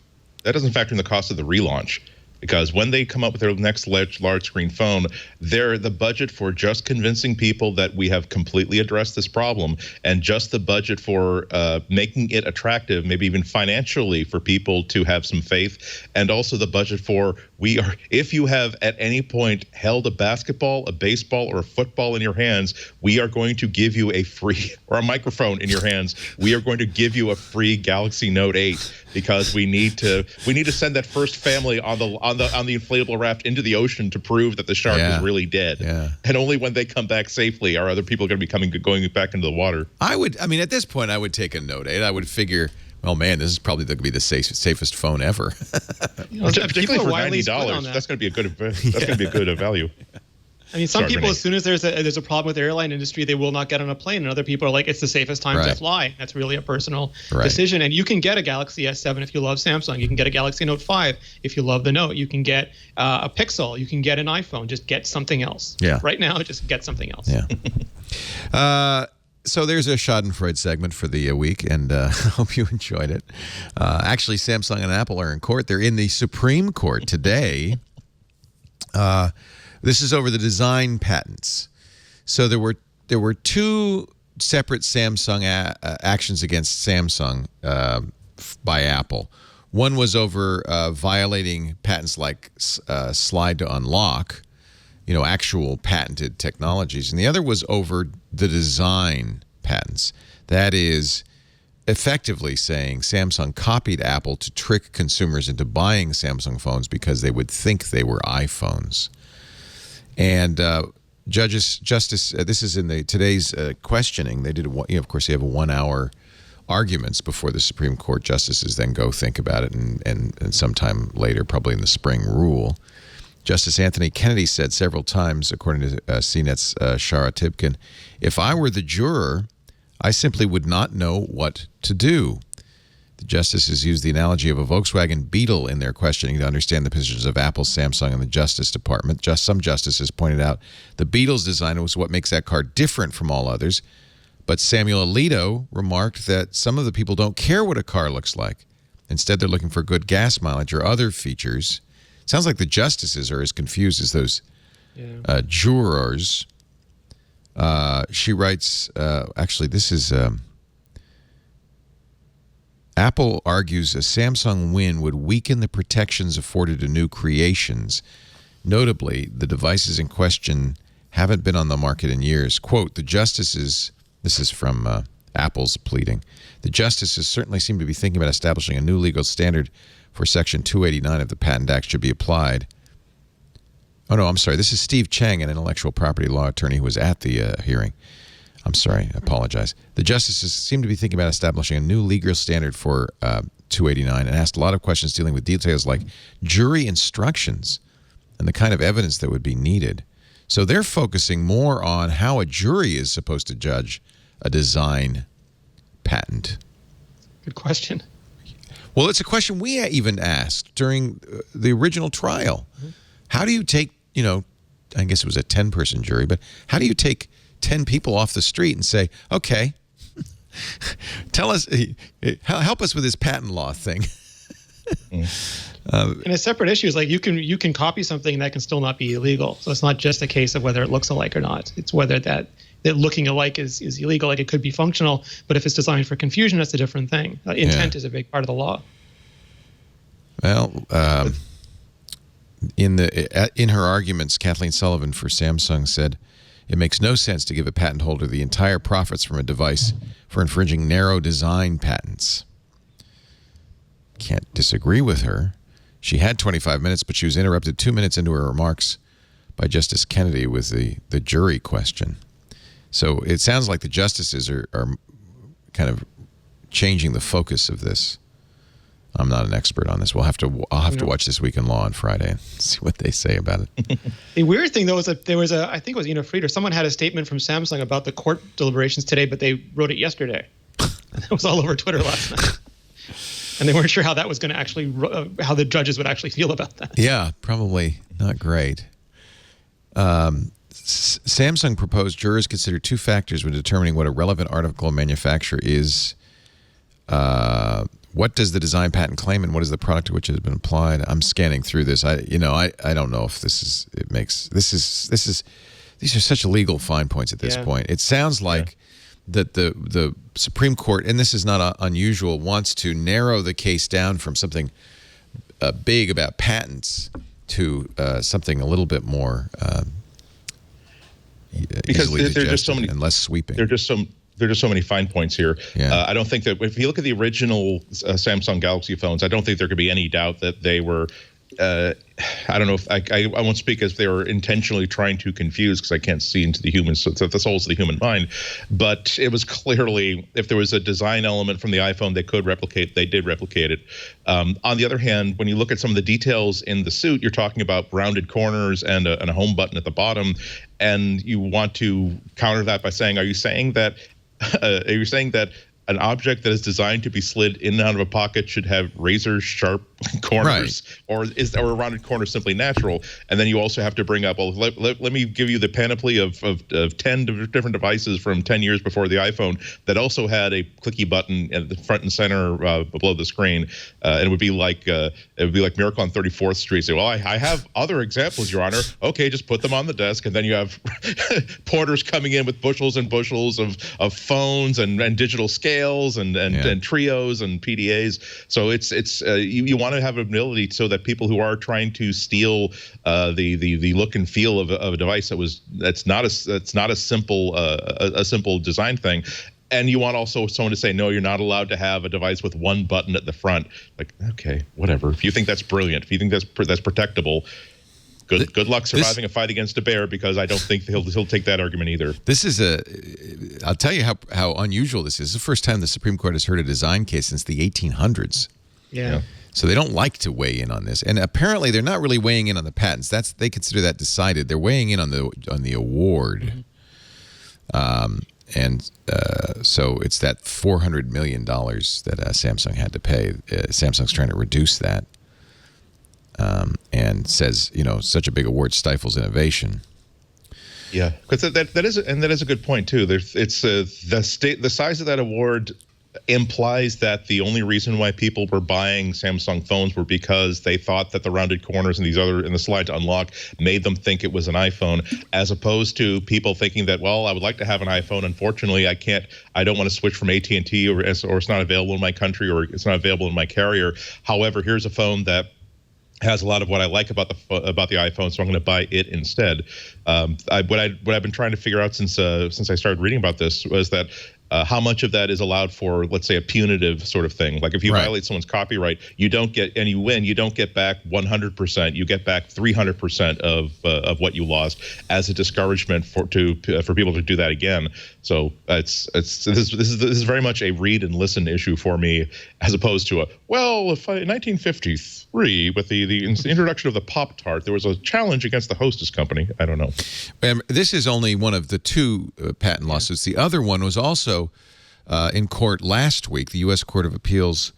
That doesn't factor in the cost of the relaunch. Because when they come up with their next large screen phone, the budget for just convincing people that we have completely addressed this problem, and just the budget for making it attractive, maybe even financially, for people to have some faith, and also the budget for if you have at any point held a basketball, a baseball, or a football in your hands, we are going to give you a free, or a microphone in your hands, we are going to give you a free Galaxy Note 8 because we need to send that first family on the inflatable raft into the ocean to prove that the shark is really dead. Yeah. And only when they come back safely are other people going to be going back into the water. At this point, I would take a Note 8. I would figure, well, man, this is probably going to be the safest phone ever. Particularly for $90, that's going to be a good. That's going to be a good value. I mean, some people, as soon as there's a problem with the airline industry, they will not get on a plane, and other people are like, it's the safest time to fly. That's really a personal decision. And you can get a Galaxy S7 if you love Samsung. You can get a Galaxy Note 5 if you love the Note. You can get a Pixel. You can get an iPhone. Just get something else. Yeah. Right now, just get something else. Yeah. So there's a Schadenfreude segment for the week, and I hope you enjoyed it. Actually, Samsung and Apple are in court. They're in the Supreme Court today. This is over the design patents. So there were two separate Samsung actions against Samsung by Apple. One was over violating patents like slide to unlock, actual patented technologies, and the other was over the design patents. That is effectively saying Samsung copied Apple to trick consumers into buying Samsung phones because they would think they were iPhones. And Justice, this is in today's questioning. They did, of course, they have a 1 hour arguments before the Supreme Court justices then go think about it, and sometime later, probably in the spring, rule. Justice Anthony Kennedy said several times, according to CNET's Shara Tibkin, if I were the juror, I simply would not know what to do. The justices used the analogy of a Volkswagen Beetle in their questioning to understand the positions of Apple, Samsung, and the Justice Department. Some justices pointed out the Beetle's design was what makes that car different from all others. But Samuel Alito remarked that some of the people don't care what a car looks like. Instead, they're looking for good gas mileage or other features. Sounds like the justices are as confused as those jurors. She writes, actually, this is... Apple argues a Samsung win would weaken the protections afforded to new creations. Notably, the devices in question haven't been on the market in years. Quote, the justices, this is from Apple's pleading, the justices certainly seem to be thinking about establishing a new legal standard for Section 289 of the Patent Act should be applied. Oh, no, I'm sorry. This is Steve Chang, an intellectual property law attorney who was at the hearing. I'm sorry. I apologize. The justices seem to be thinking about establishing a new legal standard for 289 and asked a lot of questions dealing with details like jury instructions and the kind of evidence that would be needed. So they're focusing more on how a jury is supposed to judge a design patent. Good question. Well, it's a question we even asked during the original trial. How do you take, I guess it was a 10-person jury, but how do you take 10 people off the street and say, okay, tell us, help us with this patent law thing? And a separate issue is like you can copy something that can still not be illegal. So it's not just a case of whether it looks alike or not. It's whether that looking alike is illegal. Like it could be functional, but if it's designed for confusion, that's a different thing. Intent is a big part of the law. Well, in her arguments, Kathleen Sullivan for Samsung said, it makes no sense to give a patent holder the entire profits from a device for infringing narrow design patents. Can't disagree with her. She had 25 minutes, but she was interrupted 2 minutes into her remarks by Justice Kennedy with the jury question. So it sounds like the justices are kind of changing the focus of this. I'm not an expert on this. I'll have to watch This Week in Law on Friday and see what they say about it. The weird thing, though, is that there was I think it was Ina Fried or someone had a statement from Samsung about the court deliberations today, but they wrote it yesterday. It was all over Twitter last night. And they weren't sure how that was going to actually, how the judges would actually feel about that. Yeah, probably not great. Samsung proposed jurors consider two factors when determining what a relevant article of manufacture is. What does the design patent claim, and what is the product to which it has been applied? I'm scanning through this. I don't know if these are such legal fine points at this point. It sounds like that the Supreme Court, and this is not unusual, wants to narrow the case down from something big about patents to something a little bit more because easily there's just so many and less sweeping. There are just so many fine points here. Yeah. I don't think that if you look at the original Samsung Galaxy phones, I don't think there could be any doubt that they were. I don't know if I won't speak as they were intentionally trying to confuse, because I can't see into the souls of the human mind. But it was clearly, if there was a design element from the iPhone they could replicate, they did replicate it. On the other hand, when you look at some of the details in the suit, you're talking about rounded corners and a home button at the bottom, and you want to counter that by saying, are you saying that an object that is designed to be slid in and out of a pocket should have razor sharp corners, or a rounded corner simply natural? And then you also have to bring up, well, let me give you the panoply of 10 different devices from 10 years before the iPhone that also had a clicky button at the front and center below the screen. And it would be like Miracle on 34th Street. Say, well, I have other examples, Your Honor. Okay, just put them on the desk, and then you have porters coming in with bushels and bushels of phones and digital scales and trios and PDAs. So it's you want to have an ability so that people who are trying to steal the look and feel of a device that's not a simple design thing. And you want also someone to say, no, you're not allowed to have a device with one button at the front. Like, okay, whatever. If you think that's brilliant, if you think that's protectable, good luck surviving a fight against a bear, because I don't think he'll take that argument either. This is I'll tell you how unusual this is. It's the first time the Supreme Court has heard a design case since the 1800s. Yeah. So they don't like to weigh in on this, and apparently they're not really weighing in on the patents. They consider that decided. They're weighing in on the award. so it's that $400 million that Samsung had to pay. Samsung's trying to reduce that, and says, such a big award stifles innovation. Yeah, because that is a good point too. The size of that award implies that the only reason why people were buying Samsung phones were because they thought that the rounded corners and the slide to unlock made them think it was an iPhone, as opposed to people thinking that, well, I would like to have an iPhone. Unfortunately, I don't want to switch from AT&T or it's not available in my country or it's not available in my carrier. However, here's a phone that has a lot of what I like about the iPhone, so I'm going to buy it instead. What I've been trying to figure out since I started reading about this was that how much of that is allowed for, let's say, a punitive sort of thing. Like if you violate someone's copyright, you don't get, and you win, you don't get back 100%. You get back 300% of what you lost as a discouragement for people to do that again. So this is very much a read and listen issue for me, as opposed to in 1953 with the introduction of the Pop-Tart, there was a challenge against the Hostess Company. I don't know. This is only one of the two patent lawsuits. The other one was also in court last week. The U.S. Court of Appeals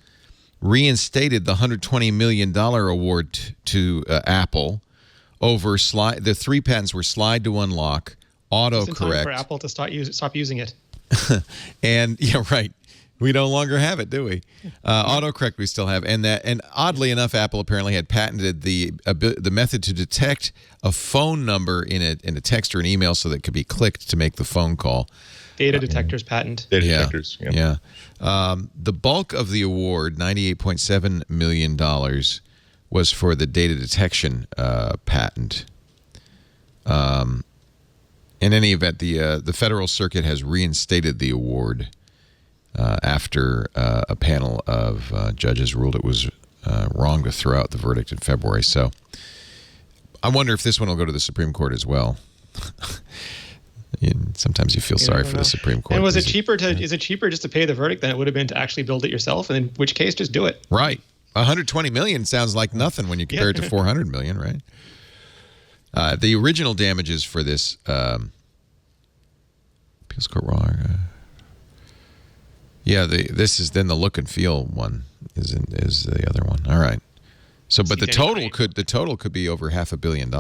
reinstated the $120 million award to Apple over the three patents were slide to unlock, autocorrect. It's time for Apple to stop using it. And yeah, right. We no longer have it, do we? Autocorrect we still have, and oddly enough, Apple apparently had patented the method to detect a phone number in a text or an email so that it could be clicked to make the phone call. Data detectors patent. Data detectors. Yeah. The bulk of the award, $98.7 million, was for the data detection patent. In any event, the Federal Circuit has reinstated the award after a panel of judges ruled it was wrong to throw out the verdict in February. So I wonder if this one will go to the Supreme Court as well. Sometimes you feel sorry for the Supreme Court. And is it cheaper just to pay the verdict than it would have been to actually build it yourself? And in which case, just do it. Right. $120 million sounds like nothing when you compare it to $400 million, right? The original damages for this appeals court wrong. This is then the look and feel one is the other one. All right. So, but the total could be over $500 million.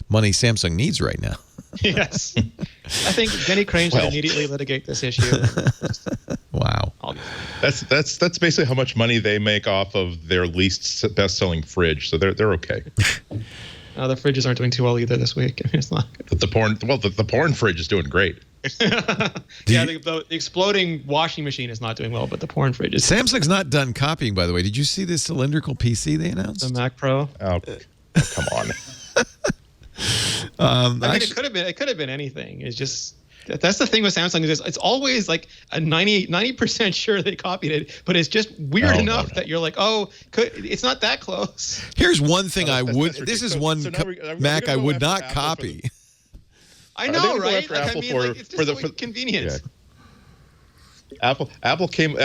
Money Samsung needs right now. Yes. I think Jenny Crane should immediately litigate this issue. Wow. That's basically how much money they make off of their least best-selling fridge. So they're okay. The fridges aren't doing too well either this week. I mean, it's not good. The porn fridge is doing great. The exploding washing machine is not doing well, but the porn fridge is. Samsung's not done copying, by the way. Did you see this cylindrical PC they announced? The Mac Pro. Oh, come on. I mean, it could have been anything. It's just that's the thing with Samsung is it's always like a 90% sure they copied it, but it's just weird enough that you're like, it's not that close. Here's one thing this is one Mac I would not copy. I know, right? It's just convenience. Yeah. Apple came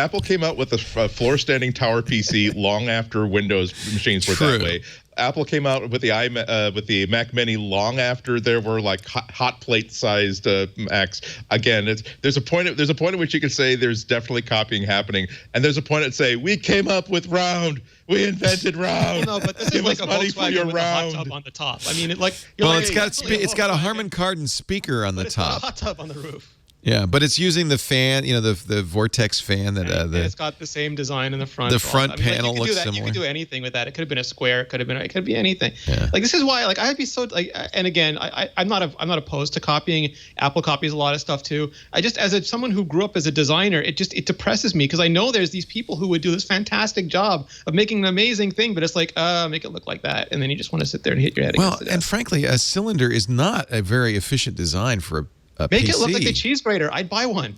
out with a floor standing tower PC long after Windows machines were that way. Apple came out with the Mac Mini long after there were like hot plate sized Macs. Again, there's a point at which you can say there's definitely copying happening, and there's a point at say we came up with round. We invented round. Well, no, but this is like a Volkswagen with a hot tub on the top. I mean, it's got a Harman Kardon speaker on the top. It's got a hot tub on the roof. Yeah, but it's using the fan, the Vortex fan that it's got the same design in the front. The front panel looks similar. You could do anything with that. It could have been a square. It could be anything. Yeah. Like this is why I'd be so and again I'm not opposed to copying. Apple copies a lot of stuff too. I just as someone who grew up as a designer, it depresses me because I know there's these people who would do this fantastic job of making an amazing thing, but it's like make it look like that, and then you just want to sit there and hit your head against the desk. And frankly, a cylinder is not a very efficient design for a Make PC. it look like a cheese grater. I'd buy one.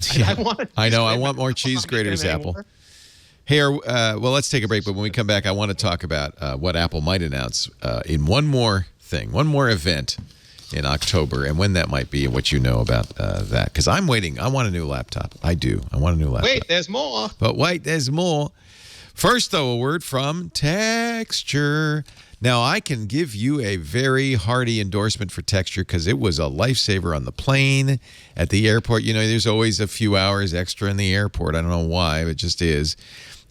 I know. I want more cheese graters, Apple. Hey, let's take a break. But when we come back, I want to talk about what Apple might announce in one more event in October, and when that might be, and what you know about that. Because I'm waiting. I want a new laptop. I do. I want a new laptop. Wait, there's more. But wait, there's more. First, though, a word from Texture. Now, I can give you a very hearty endorsement for Texture because it was a lifesaver on the plane, at the airport. You know, there's always a few hours extra in the airport. I don't know why, it just is.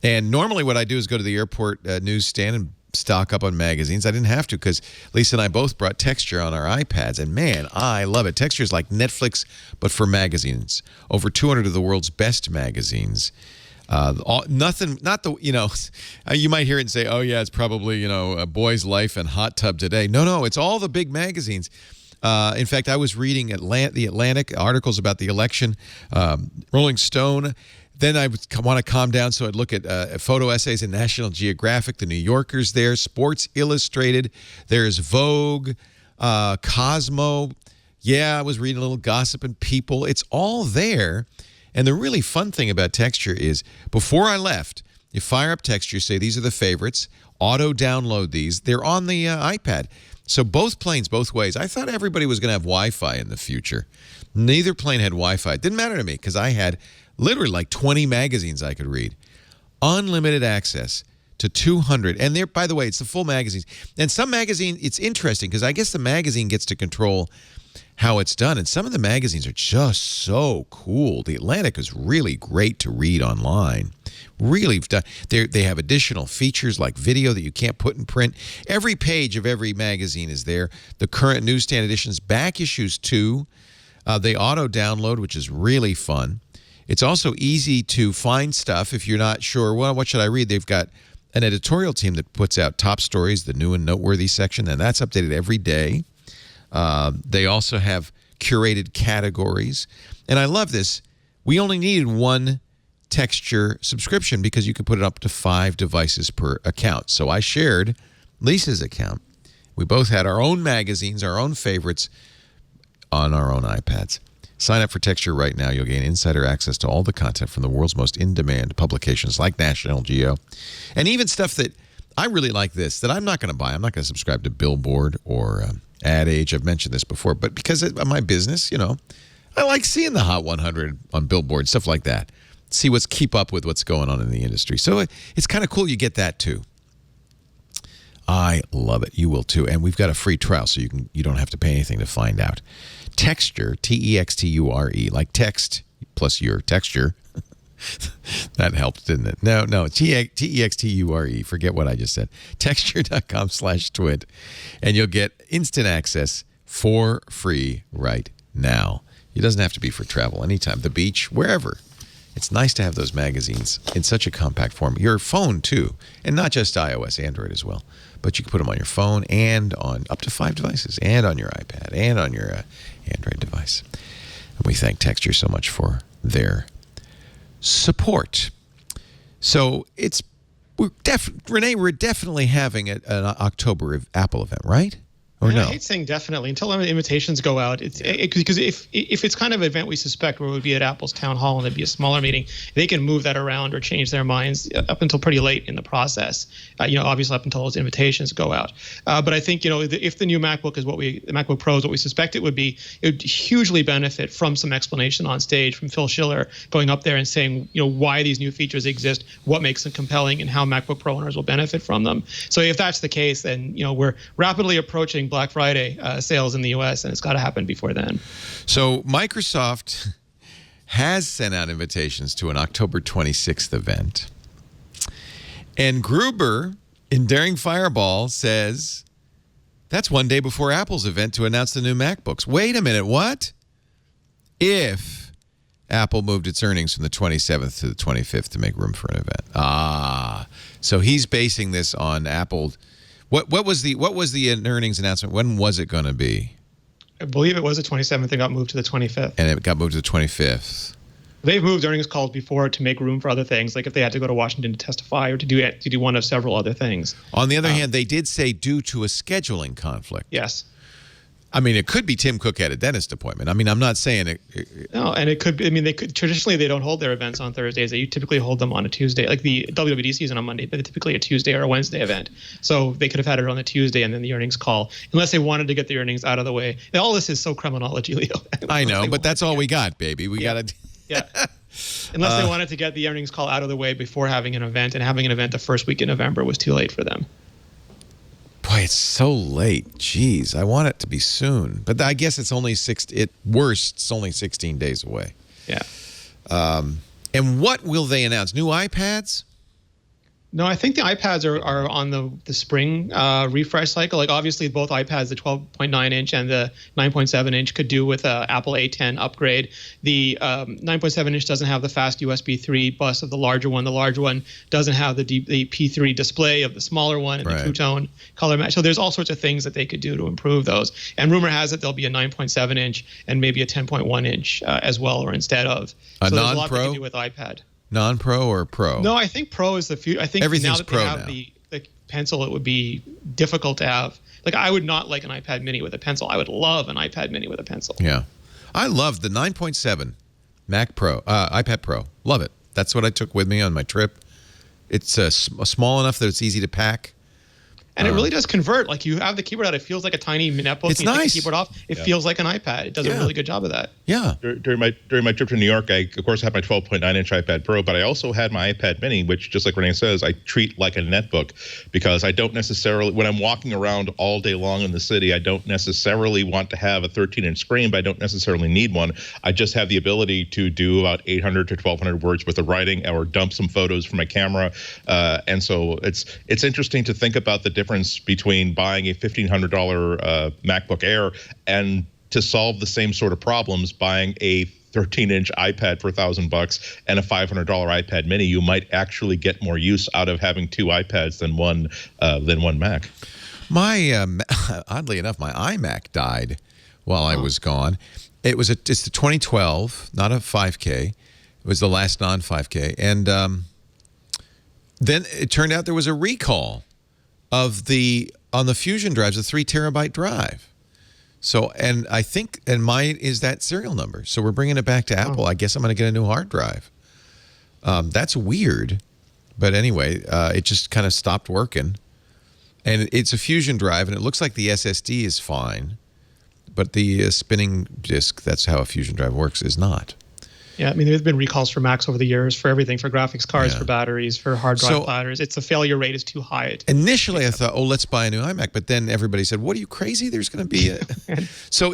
And normally what I do is go to the airport newsstand and stock up on magazines. I didn't have to because Lisa and I both brought Texture on our iPads. And man, I love it. Texture is like Netflix, but for magazines. Over 200 of the world's best magazines. Nothing, not the, you know, you might hear it and say, oh yeah, it's probably, you know, A Boy's Life and Hot Tub Today. No, it's all the big magazines. In fact, I was reading the Atlantic articles about the election, Rolling Stone. Then I would want to calm down, so I'd look at photo essays in National Geographic, The New Yorker's there, Sports Illustrated. There's Vogue, Cosmo. Yeah, I was reading a little Gossip and People. It's all there. And the really fun thing about Texture is, before I left, you fire up Texture, say these are the favorites, auto-download these. They're on the iPad. So both planes, both ways. I thought everybody was going to have Wi-Fi in the future. Neither plane had Wi-Fi. It didn't matter to me because I had literally like 20 magazines I could read. Unlimited access to 200. And there, by the way, it's the full magazines. And some magazine, it's interesting because I guess the magazine gets to control how it's done. And some of the magazines are just so cool. The Atlantic is really great to read online. Really done. They have additional features like video that you can't put in print. Every page of every magazine is there. The current newsstand editions, back issues too. They auto-download, which is really fun. It's also easy to find stuff if you're not sure, well, what should I read? They've got an editorial team that puts out top stories, the new and noteworthy section, and that's updated every day. They also have curated categories. And I love this. We only needed one Texture subscription because you can put it up to 5 devices per account. So I shared Lisa's account. We both had our own magazines, our own favorites on our own iPads. Sign up for Texture right now. You'll gain insider access to all the content from the world's most in-demand publications like National Geo. And even stuff that I really like that I'm not going to buy. I'm not going to subscribe to Billboard or Ad Age. I've mentioned this before. But because of my business, you know, I like seeing the Hot 100 on Billboard, stuff like that. Keep up with what's going on in the industry. So it's kind of cool you get that too. I love it. You will too. And we've got a free trial, so you don't have to pay anything to find out. Texture, Texture, like text plus your texture. That helped, didn't it? No, Texture. Forget what I just said. Texture.com/twit. And you'll get instant access for free right now. It doesn't have to be for travel, anytime, the beach, wherever. It's nice to have those magazines in such a compact form. Your phone, too. And not just iOS, Android as well. But you can put them on your phone and on up to 5 devices, and on your iPad, and on your Android device. And we thank Texture so much for their support. So Rene, we're definitely having an October Apple event, right? Or no? I hate saying definitely until invitations go out. Because if it's kind of an event we suspect where it would be at Apple's town hall and it'd be a smaller meeting, they can move that around or change their minds up until pretty late in the process. Obviously up until those invitations go out. But I think if the new MacBook is the MacBook Pro is what we suspect it would hugely benefit from some explanation on stage from Phil Schiller going up there and saying why these new features exist, what makes them compelling, and how MacBook Pro owners will benefit from them. So if that's the case, then we're rapidly approaching Black Friday sales in the U.S., and it's got to happen before then. So Microsoft has sent out invitations to an October 26th event. And Gruber, in Daring Fireball, says that's one day before Apple's event to announce the new MacBooks. Wait a minute, what? If Apple moved its earnings from the 27th to the 25th to make room for an event. So he's basing this on Apple. What was the earnings announcement? When was it going to be? I believe it was the 27th. It got moved to the 25th. And it got moved to the 25th. They've moved earnings calls before to make room for other things, like if they had to go to Washington to testify or to do one of several other things. On the other hand, they did say due to a scheduling conflict. Yes. I mean, it could be Tim Cook had a dentist appointment. I mean, I'm not saying it. No, and it could be. I mean, traditionally they don't hold their events on Thursdays. They typically hold them on a Tuesday, like the WWDC is on Monday, but typically a Tuesday or a Wednesday event. So they could have had it on a Tuesday and then the earnings call, unless they wanted to get the earnings out of the way. Now, all this is so criminology, Leo. I know, but that's all we got, baby. We got to. Yeah. Unless they wanted to get the earnings call out of the way before having an event, and having an event the first week in November was too late for them. Boy, it's so late. Jeez, I want it to be soon. But I guess it's only it's only 16 days away. Yeah. And what will they announce? New iPads? No, I think the iPads are on the spring refresh cycle. Like obviously both iPads, the 12.9 inch and the 9.7 inch could do with a Apple A10 upgrade. The 9.7 inch doesn't have the fast USB 3 bus of the larger one. The larger one doesn't have the P3 display of the smaller one and the two-tone color match. So there's all sorts of things that they could do to improve those. And rumor has it there'll be a 9.7 inch and maybe a 10.1 inch as well, or instead of. So there's a lot they can do with iPad. Non-Pro or Pro? No, I think Pro is the future. I think everything's now that Pro they have now. the pencil, it would be difficult to have. Like I would not like an iPad mini with a pencil. I would love an iPad mini with a pencil. Yeah. I love the 9.7 iPad Pro. Love it. That's what I took with me on my trip. It's small enough that it's easy to pack. And it really does convert. Like you have the keyboard out, it feels like a tiny netbook. It's you take nice. the keyboard off, it feels like an iPad. It does a really good job of that. Yeah. During my trip to New York, I of course had my 12.9 inch iPad Pro, but I also had my iPad Mini, which, just like Rene says, I treat like a netbook, because I don't necessarily, when I'm walking around all day long in the city, I don't necessarily want to have a 13-inch screen, but I don't necessarily need one. I just have the ability to do about 800 to 1,200 words worth of writing, or dump some photos from my camera, and so it's interesting to think about the difference between buying a $1,500 MacBook Air and, to solve the same sort of problems, buying a 13-inch iPad for $1,000 and a $500 iPad Mini. You might actually get more use out of having two iPads than one Mac. My oddly enough, my iMac died while I was gone. It's the 2012, not a 5K. It was the last non-5K, and then it turned out there was a recall of on the Fusion drives, a 3 terabyte drive. So, and I think, and mine is that serial number. So we're bringing it back to Apple. I guess I'm going to get a new hard drive. That's weird. But anyway, it just kind of stopped working. And it's a Fusion drive, and it looks like the SSD is fine. But the spinning disk, that's how a Fusion drive works, is not. Yeah, I mean, there's been recalls for Macs over the years for everything, for graphics cards, for batteries, for hard drive platters. It's the failure rate is too high. Initially, I thought, let's buy a new iMac. But then everybody said, what, are you crazy? There's going to be a... So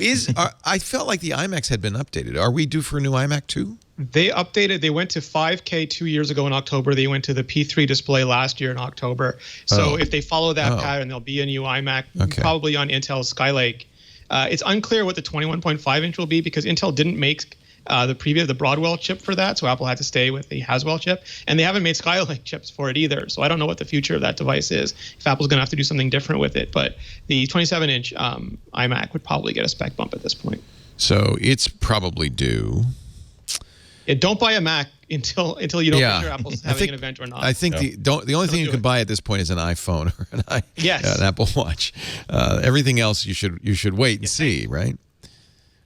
I felt like the iMacs had been updated. Are we due for a new iMac too? They updated. They went to 5K 2 years ago in October. They went to the P3 display last year in October. So if they follow that pattern, there'll be a new iMac, probably on Intel's Skylake. It's unclear what the 21.5 inch will be, because Intel didn't make the Broadwell chip for that, so Apple had to stay with the Haswell chip, and they haven't made Skylake chips for it either. So I don't know what the future of that device is, if Apple's going to have to do something different with it. But the 27-inch iMac would probably get a spec bump at this point. So it's probably due. Yeah, don't buy a Mac until you know for sure Apple's having an event or not. I think the only thing you can buy at this point is an iPhone or an Apple Watch. Everything else you should wait and see, right?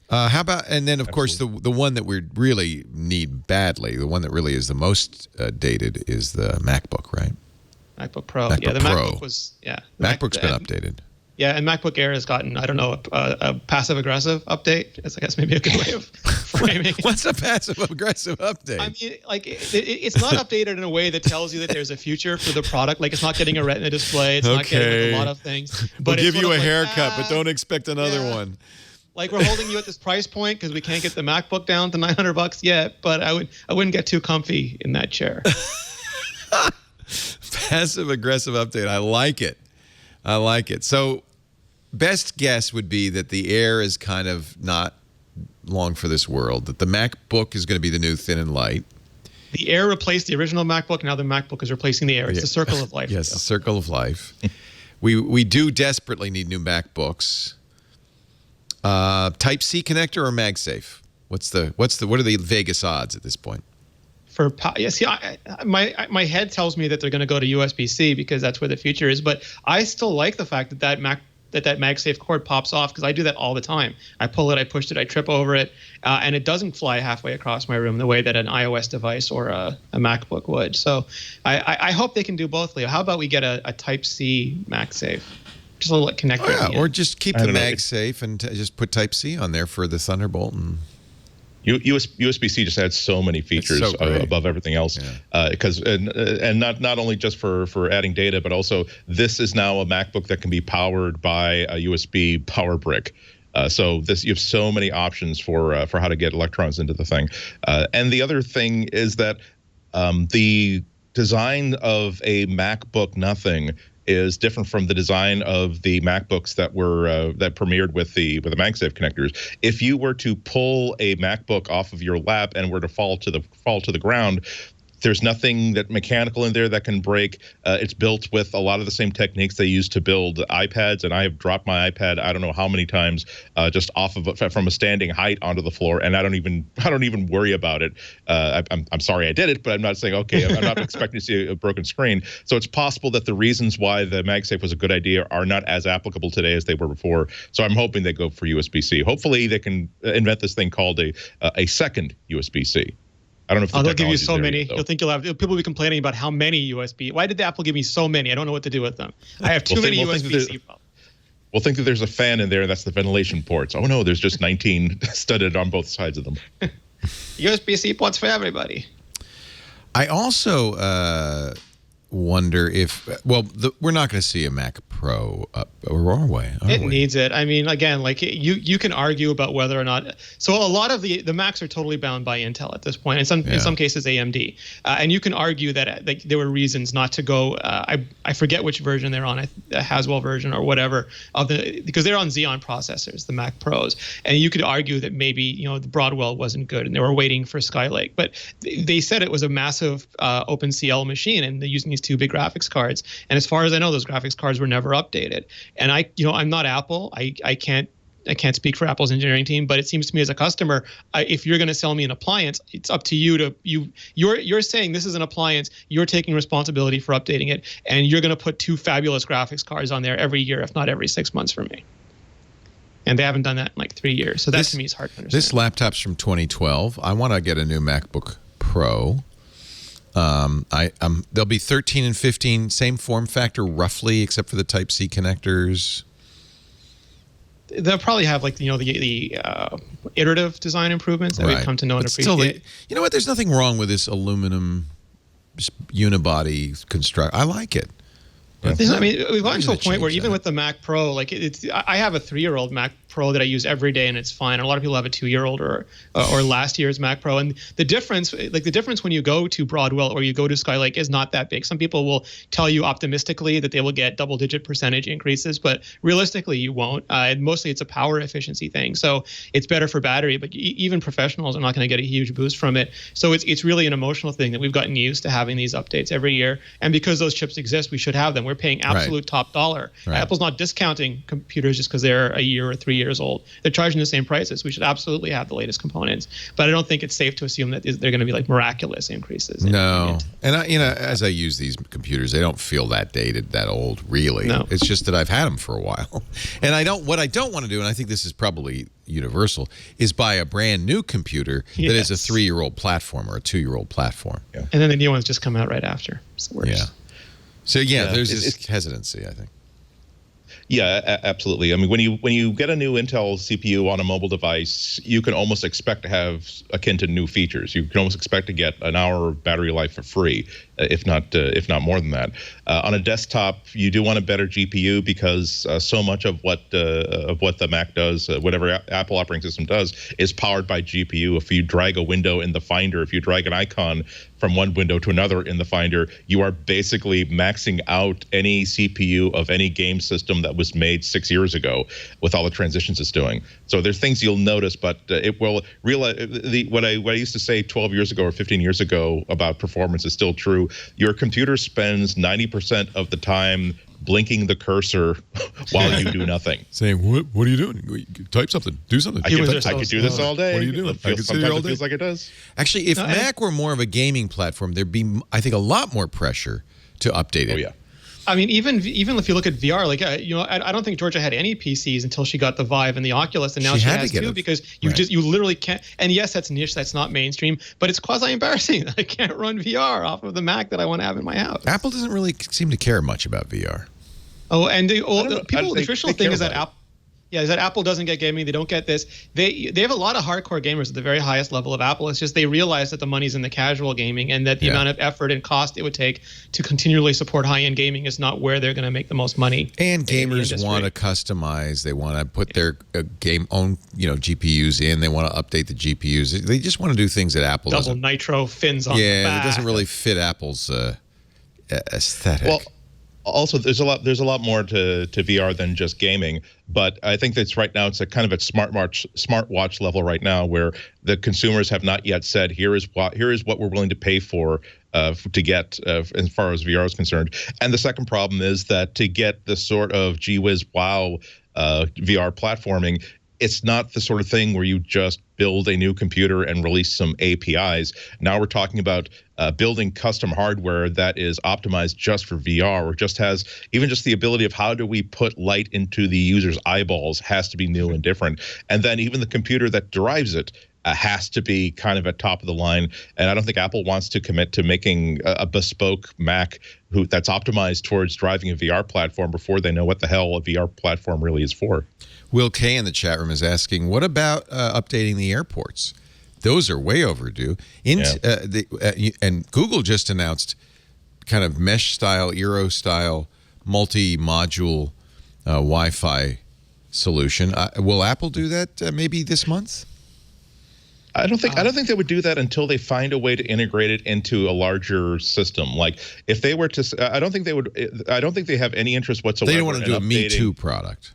How about, and then of course the one that we really need badly, the one that really is the most dated, is the MacBook, right? MacBook Pro. MacBook the Pro. MacBook was MacBook's been updated. Yeah, and MacBook Air has gotten, I don't know, a passive-aggressive update. It's, I guess, maybe a good way of framing it. What's a passive-aggressive update? I mean, like, it's not updated in a way that tells you that there's a future for the product. Like, it's not getting a Retina display. It's not getting a lot of things. But we'll give you a haircut, but don't expect another one. Like, we're holding you at this price point because we can't get the MacBook down to $900 yet. But I wouldn't get too comfy in that chair. Passive-aggressive update. I like it. I like it. So, best guess would be that the Air is kind of not long for this world, that the MacBook is going to be the new thin and light. The Air replaced the original MacBook. Now the MacBook is replacing the Air. It's the circle of life. Yes, the circle of life. We do desperately need new MacBooks. Type-C connector or MagSafe? What are the Vegas odds at this point? My head tells me that they're going to go to USB-C because that's where the future is. But I still like the fact that MagSafe cord pops off, because I do that all the time. I pull it, I push it, I trip over it, and it doesn't fly halfway across my room the way that an iOS device or a MacBook would. So I hope they can do both, Leo. How about we get a Type-C MagSafe? Just a little connector. Or just keep the MagSafe and just put Type-C on there for the Thunderbolt. And USB-C just adds so many features so above everything else, because and not only just for adding data, but also this is now a MacBook that can be powered by a USB power brick. So you have so many options for how to get electrons into the thing. And the other thing is that the design of a MacBook Nothing is different from the design of the MacBooks that were that premiered with the MagSafe connectors. If you were to pull a MacBook off of your lap and were to fall to the ground, there's nothing that mechanical in there that can break. It's built with a lot of the same techniques they use to build iPads, and I have dropped my iPad I don't know how many times just from a standing height onto the floor, and I don't even worry about it. I'm sorry I did it, but I'm not saying okay. I'm not expecting to see a broken screen. So it's possible that the reasons why the MagSafe was a good idea are not as applicable today as they were before. So I'm hoping they go for USB-C. Hopefully they can invent this thing called a second USB-C. I don't know if they'll give you so many. You'll think people will be complaining about how many USB. Why did Apple give me so many? I don't know what to do with them. I have too many USB-C. We'll think that there's a fan in there. That's the ventilation ports. Oh no, there's just 19 studded on both sides of them. USB-C ports for everybody. I also wonder if we're not going to see a Mac Pro or are we? It needs it. I mean, again, like you can argue about whether or not. So a lot of the Macs are totally bound by Intel at this point. In some cases AMD, and you can argue that there were reasons not to go. I forget which version they're on, a Haswell version or whatever because they're on Xeon processors, the Mac Pros, and you could argue that maybe the Broadwell wasn't good and they were waiting for Skylake, but they said it was a massive OpenCL machine and they're using these two big graphics cards. And as far as I know, those graphics cards were never updated. And I'm not Apple. I can't speak for Apple's engineering team, but it seems to me as a customer, if you're going to sell me an appliance, it's up to you you're saying this is an appliance, you're taking responsibility for updating it, and you're going to put two fabulous graphics cards on there every year, if not every 6 months for me. And they haven't done that in like 3 years. So that to me is hard to understand. This laptop's from 2012. I want to get a new MacBook Pro. There'll be 13 and 15, same form factor roughly, except for the Type-C connectors. They'll probably have like the iterative design improvements that we've come to know and appreciate. You know what? There's nothing wrong with this aluminum unibody construct. I like it. I mean, we've gotten to a point where even with the Mac Pro, like I have a 3-year-old Mac Pro that I use every day and it's fine. And a lot of people have a 2-year-old or last year's Mac Pro. And the difference when you go to Broadwell or you go to Skylake is not that big. Some people will tell you optimistically that they will get double-digit percentage increases, but realistically you won't. Mostly it's a power efficiency thing. So it's better for battery, but even professionals are not going to get a huge boost from it. So it's really an emotional thing that we've gotten used to having these updates every year. And because those chips exist, we should have them. We're paying absolute top dollar. Right. Apple's not discounting computers just because they're a year or 3 years old. They're charging the same prices. We should absolutely have the latest components. But I don't think it's safe to assume that they're going to be like miraculous increases. No. And as I use these computers, they don't feel that dated, that old, really. No. It's just that I've had them for a while. And what I don't want to do, and I think this is probably universal, is buy a brand new computer that is a 3-year-old platform or a 2-year-old platform. Yeah. And then the new ones just come out right after. It's the worst. Yeah. So there's this hesitancy, I think. Yeah, absolutely. I mean, when you get a new Intel CPU on a mobile device, you can almost expect to have akin to new features. You can almost expect to get an hour of battery life for free, if not more than that. On a desktop, you do want a better GPU because so much of what the Mac does, whatever Apple operating system does, is powered by GPU. If you drag a window in the Finder, if you drag an icon from one window to another in the Finder, you are basically maxing out any CPU of any game system that was made 6 years ago with all the transitions it's doing. So there's things you'll notice, but it will realize what I used to say 12 years ago or 15 years ago about performance is still true. Your computer spends 90% of the time blinking the cursor while you do nothing. Saying, what are you doing? Type something. Do something. I could do this all day. What are you doing? Sometimes it feels like it does. Actually, if Mac were more of a gaming platform, there'd be, I think, a lot more pressure to update it. Oh, yeah. I mean, even if you look at VR, like I don't think Georgia had any PCs until she got the Vive and the Oculus, and now she has two because you literally can't. And yes, that's niche, that's not mainstream, but it's quasi embarrassing that I can't run VR off of the Mac that I want to have in my house. Apple doesn't really seem to care much about VR. Oh, and the traditional thing is that Yeah, is that Apple doesn't get gaming. They don't get this. They have a lot of hardcore gamers at the very highest level of Apple. It's just they realize that the money's in the casual gaming and that the amount of effort and cost it would take to continually support high-end gaming is not where they're going to make the most money. And gamers want to customize. They want to put their own GPUs in. They want to update the GPUs. They just want to do things that Apple Double doesn't. nitro fins on the back. Yeah, it doesn't really fit Apple's aesthetic. Well, also, there's a lot more to VR than just gaming, but I think that's right now it's a kind of a smartwatch level right now where the consumers have not yet said here is what we're willing to pay for to get as far as VR is concerned. And the second problem is that to get the sort of gee whiz wow VR platforming, it's not the sort of thing where you just build a new computer and release some APIs. Now we're talking about building custom hardware that is optimized just for VR, or just has even just the ability of how do we put light into the user's eyeballs has to be new and different. And then even the computer that derives it has to be kind of at top of the line. And I don't think Apple wants to commit to making a bespoke Mac that's optimized towards driving a VR platform before they know what the hell a VR platform really is for. Will K in the chat room is asking, what about updating the airports? Those are way overdue. And Google just announced kind of mesh-style, Eero-style, multi-module Wi-Fi solution. Will Apple do that maybe this month? I don't think they would do that until they find a way to integrate it into a larger system. Like if they were to, I don't think they have any interest whatsoever. They don't want to do a Me Too product.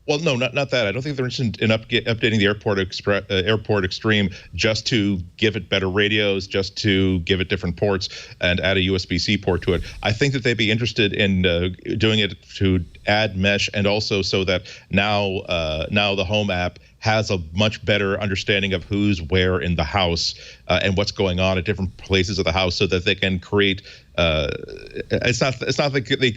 Well, no, not that. I don't think they're interested in updating the Airport Extreme just to give it better radios, just to give it different ports and add a USB-C port to it. I think that they'd be interested in doing it to add mesh, and also so that now the Home app has a much better understanding of who's where in the house and what's going on at different places of the house, so that they can create. It's not like they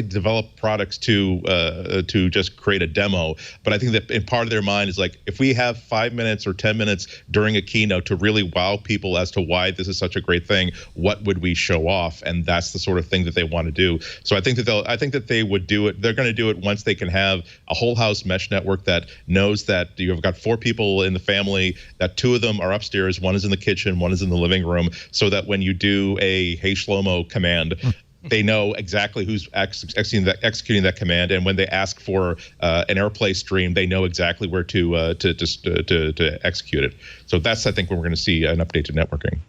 develop products to just create a demo, but I think that in part of their mind is like, if we have 5 minutes or 10 minutes during a keynote to really wow people as to why this is such a great thing, what would we show off? And that's the sort of thing that they want to do. So I think that they would do it. They're going to do it once they can have a whole house mesh network that knows that you've got 4 people in the family, that 2 of them are upstairs, 1 is in the kitchen, 1 is in the living room, so that when you do a hey Shlomo command, they know exactly who's executing that command, and when they ask for an AirPlay stream, they know exactly where to execute it. So that's, I think, when we're going to see an update to networking.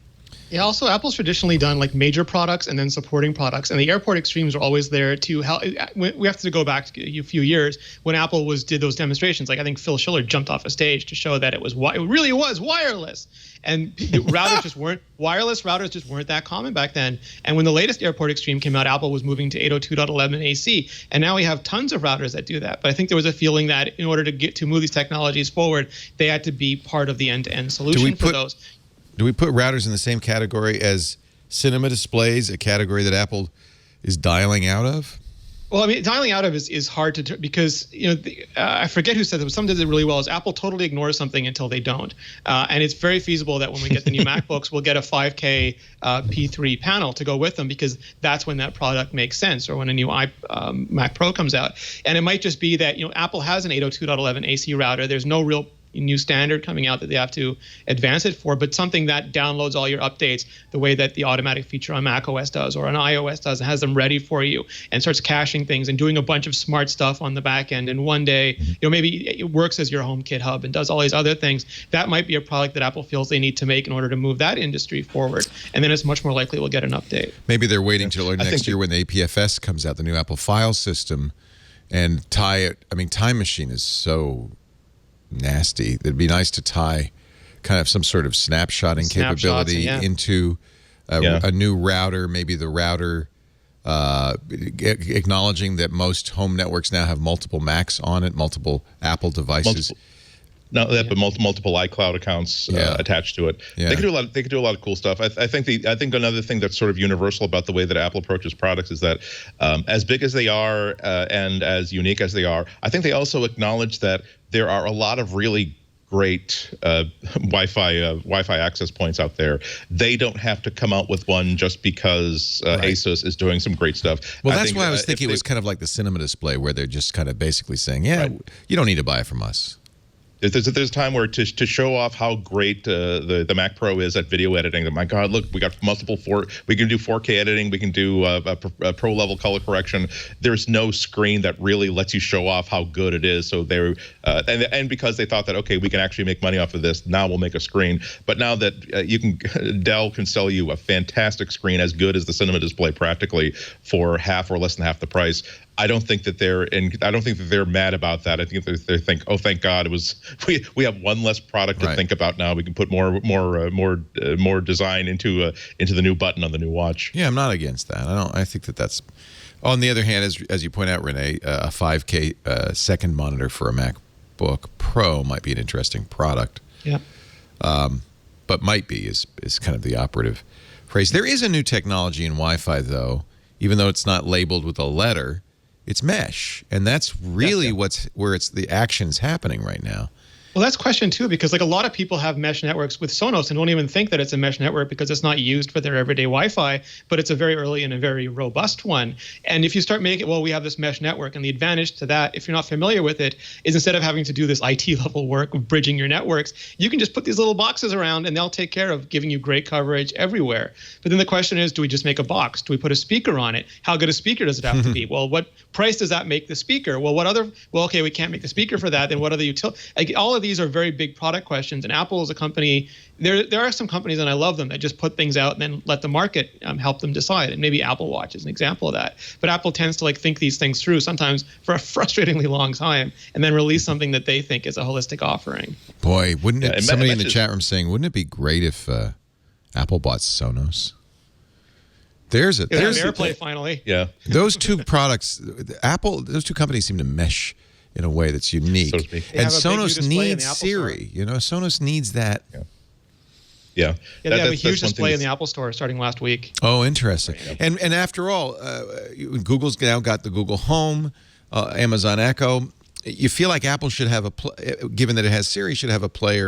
Yeah, also Apple's traditionally done like major products and then supporting products, and the Airport Extremes are always there to help. We have to go back a few years when Apple did those demonstrations. Like I think Phil Schiller jumped off a stage to show that it really was wireless, and wireless routers just weren't that common back then. And when the latest Airport Extreme came out, Apple was moving to 802.11 AC, and now we have tons of routers that do that. But I think there was a feeling that in order to move these technologies forward, they had to be part of the end-to-end solution for those. Do we put routers in the same category as cinema displays, a category that Apple is dialing out of? Well, I mean, dialing out of is hard to because I forget who said that, but someone did it really well. Is Apple totally ignores something until they don't, and it's very feasible that when we get the new MacBooks, we'll get a 5K P3 panel to go with them, because that's when that product makes sense, or when a new Mac Pro comes out. And it might just be that Apple has an 802.11 AC router. There's no real new standard coming out that they have to advance it for, but something that downloads all your updates the way that the automatic feature on Mac OS does or on iOS does, and has them ready for you and starts caching things and doing a bunch of smart stuff on the back end. And one day, maybe it works as your HomeKit hub and does all these other things. That might be a product that Apple feels they need to make in order to move that industry forward. And then it's much more likely we'll get an update. Maybe they're waiting till next year when the APFS comes out, the new Apple file system, and tie it. I mean, Time Machine is so nasty. It'd be nice to tie kind of some sort of snapshotting capability into a new router, maybe the router acknowledging that most home networks now have multiple Macs on it, multiple Apple devices. But multiple iCloud accounts attached to it. Yeah. They could do a lot of cool stuff. I think another thing that's sort of universal about the way that Apple approaches products is that as big as they are and as unique as they are, I think they also acknowledge that there are a lot of really great Wi-Fi access points out there. They don't have to come out with one just because Asus is doing some great stuff. Well, that's why I was thinking it was kind of like the cinema display, where they're just kind of basically saying, "Yeah, you don't need to buy it from us." There's a time where to show off how great the Mac Pro is at video editing. My God, look, we got we can do 4K editing, we can do a pro level color correction. There's no screen that really lets you show off how good it is. So they're and because they thought that, okay, we can actually make money off of this, now we'll make a screen. But now that Dell can sell you a fantastic screen as good as the cinema display practically for half or less than half the price, I don't think that they're mad about that. I think they think, oh, thank God, we have one less product to think about now. We can put more design into the new button on the new watch. Yeah, I'm not against that. I think that's. On the other hand, as you point out, Rene, a 5K second monitor for a MacBook Pro might be an interesting product. Yeah. But might be is kind of the operative phrase. There is a new technology in Wi-Fi, though, even though it's not labeled with a letter. It's mesh, and that's really where the action's happening right now. Well, that's question too, because like a lot of people have mesh networks with Sonos and don't even think that it's a mesh network because it's not used for their everyday Wi-Fi, but it's a very early and a very robust one. And if you start making, well, we have this mesh network, and the advantage to that, if you're not familiar with it, is instead of having to do this IT level work of bridging your networks, you can just put these little boxes around and they'll take care of giving you great coverage everywhere. But then the question is, do we just make a box? Do we put a speaker on it? How good a speaker does it have to be? Well, what price does that make the speaker? Well, okay, we can't make the speaker for that. Then what other utility? All of these are very big product questions, and Apple is a company. There are some companies, and I love them, that just put things out and then let the market help them decide. And maybe Apple Watch is an example of that. But Apple tends to think these things through sometimes for a frustratingly long time, and then release something that they think is a holistic offering. Boy, wouldn't it? Somebody in the chat room saying, wouldn't it be great if Apple bought Sonos? There's AirPlay finally. Yeah. Those two products, those two companies seem to mesh in a way that's unique. So to speak. And Sonos needs Siri. Sonos needs that. Yeah. They have a huge display in the Apple Store starting last week. Oh, interesting. And after all, Google's now got the Google Home, Amazon Echo. You feel like Apple should have given that it has Siri, should have a play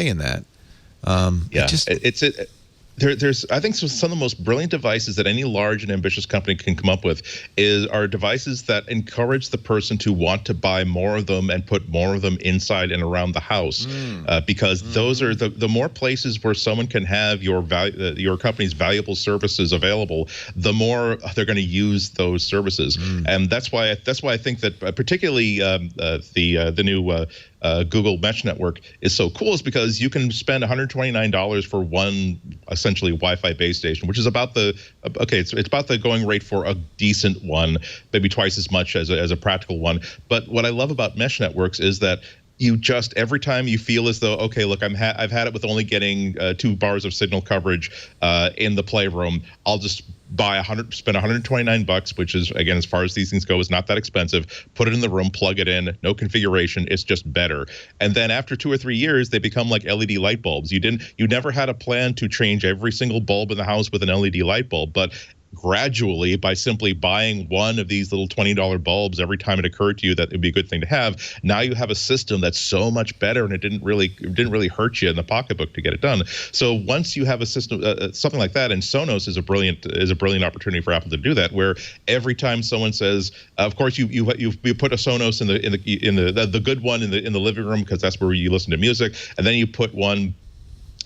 in that. There's I think some of the most brilliant devices that any large and ambitious company can come up with are devices that encourage the person to want to buy more of them and put more of them inside and around the house, because those are the more places where someone can have your company's valuable services available, the more they're going to use those services, and that's why I think that particularly the new Google Mesh Network is so cool, is because you can spend $129 for one essentially Wi-Fi base station, which is about it's about the going rate for a decent one, maybe twice as much as a practical one. But what I love about mesh networks is that you just, every time you feel as though, okay, look, I've had it with only getting 2 bars of signal coverage in the playroom, I'll just spend $129, which is, again, as far as these things go, is not that expensive. Put it in the room, plug it in, no configuration. It's just better. And then after 2 or 3 years, they become like LED light bulbs. You never had a plan to change every single bulb in the house with an LED light bulb, but gradually, by simply buying one of these little $20 bulbs every time it occurred to you that it would be a good thing to have, now you have a system that's so much better, and it didn't really hurt you in the pocketbook to get it done. So once you have a system, something like that, and Sonos is a brilliant opportunity for Apple to do that, where every time someone says, of course you put a Sonos in the good one in the living room, because that's where you listen to music, and then you put one.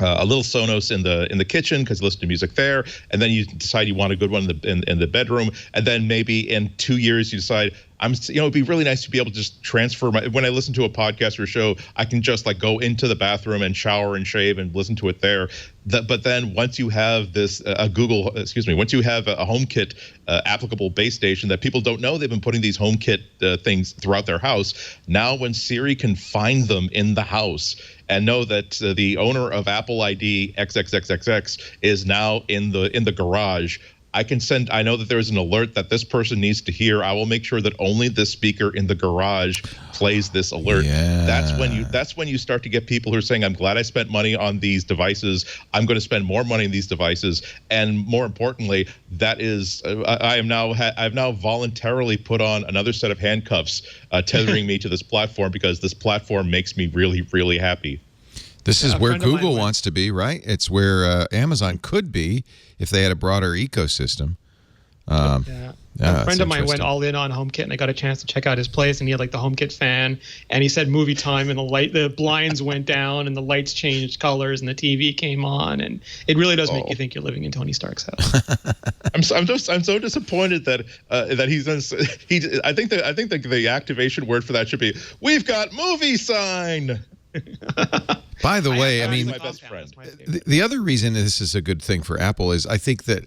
A little Sonos in the kitchen because you listen to music there, and then you decide you want a good one in the bedroom, and then maybe in 2 years you decide it'd be really nice to be able to just transfer when I listen to a podcast or a show, I can just go into the bathroom and shower and shave and listen to it there. But then once you have once you have a HomeKit applicable base station that people don't know, they've been putting these HomeKit things throughout their house. Now when Siri can find them in the house and know that the owner of Apple ID XXXXX is now in the garage, I know that there is an alert that this person needs to hear. I will make sure that only this speaker in the garage plays this alert. Yeah. That's when you start to get people who are saying, I'm glad I spent money on these devices. I'm going to spend more money on these devices. And more importantly, that is, I've now voluntarily put on another set of handcuffs tethering me to this platform, because this platform makes me really, really happy. This is where Google wants to be, right? It's where Amazon could be if they had a broader ecosystem. A friend of mine went all in on HomeKit, and I got a chance to check out his place, and he had like the HomeKit fan, and he said movie time, and the blinds went down, and the lights changed colors, and the TV came on, and it really does make you think you're living in Tony Stark's house. I'm so disappointed that I think the activation word for that should be, we've got movie sign. By the way, I mean, my best friend. The other reason this is a good thing for Apple is I think that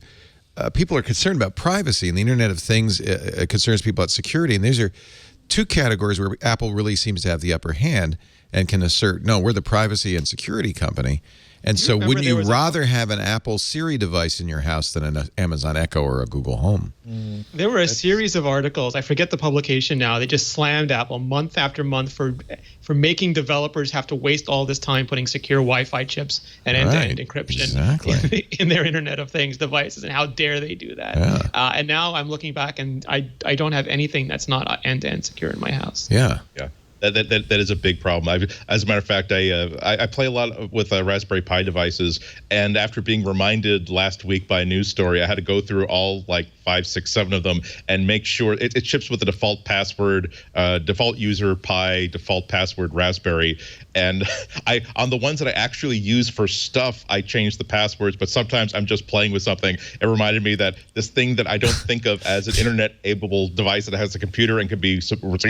people are concerned about privacy, and the Internet of Things concerns people about security. And these are two categories where Apple really seems to have the upper hand and can assert, no, we're the privacy and security company. And so wouldn't you rather have an Apple Siri device in your house than an Amazon Echo or a Google Home? There were a series of articles, I forget the publication now, they just slammed Apple month after month for making developers have to waste all this time putting secure Wi-Fi chips and end-to-end encryption in their Internet of Things devices, and how dare they do that. Yeah. And now I'm looking back, and I don't have anything that's not end-to-end secure in my house. Yeah. That is a big problem. As a matter of fact, I play a lot with Raspberry Pi devices, and after being reminded last week by a news story, I had to go through all like 5, 6, 7 of them and make sure it ships with the default password, default user Pi, default password Raspberry. And on the ones that I actually use for stuff, I change the passwords, but sometimes I'm just playing with something. It reminded me that this thing that I don't think of as an internet-able device that has a computer and can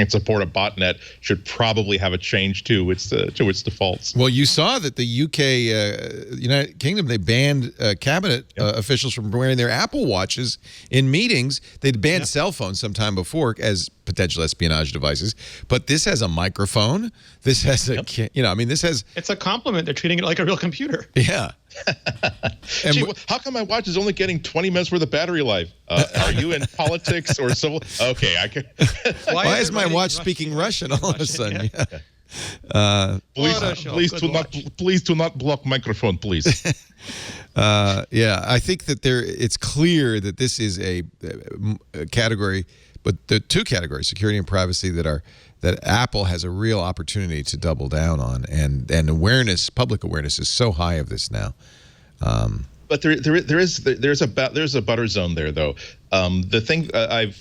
support a botnet should probably have a change to its defaults. Well, you saw that the UK, United Kingdom, they banned cabinet officials from wearing their Apple Watches in meetings. They'd banned cell phones sometime before as potential espionage devices, but this has a microphone. This has this has. It's a compliment. They're treating it like a real computer. Yeah. Gee, how come my watch is only getting 20 minutes worth of battery life? Are you in politics or civil? Okay, I can. Why is my watch speaking Russian all of a sudden? Yeah. Please do not block microphone, please. I think that it's clear that this is a category, but the two categories, security and privacy, that Apple has a real opportunity to double down on, and public awareness is so high of this now. But there's a butter zone there, though. The thing I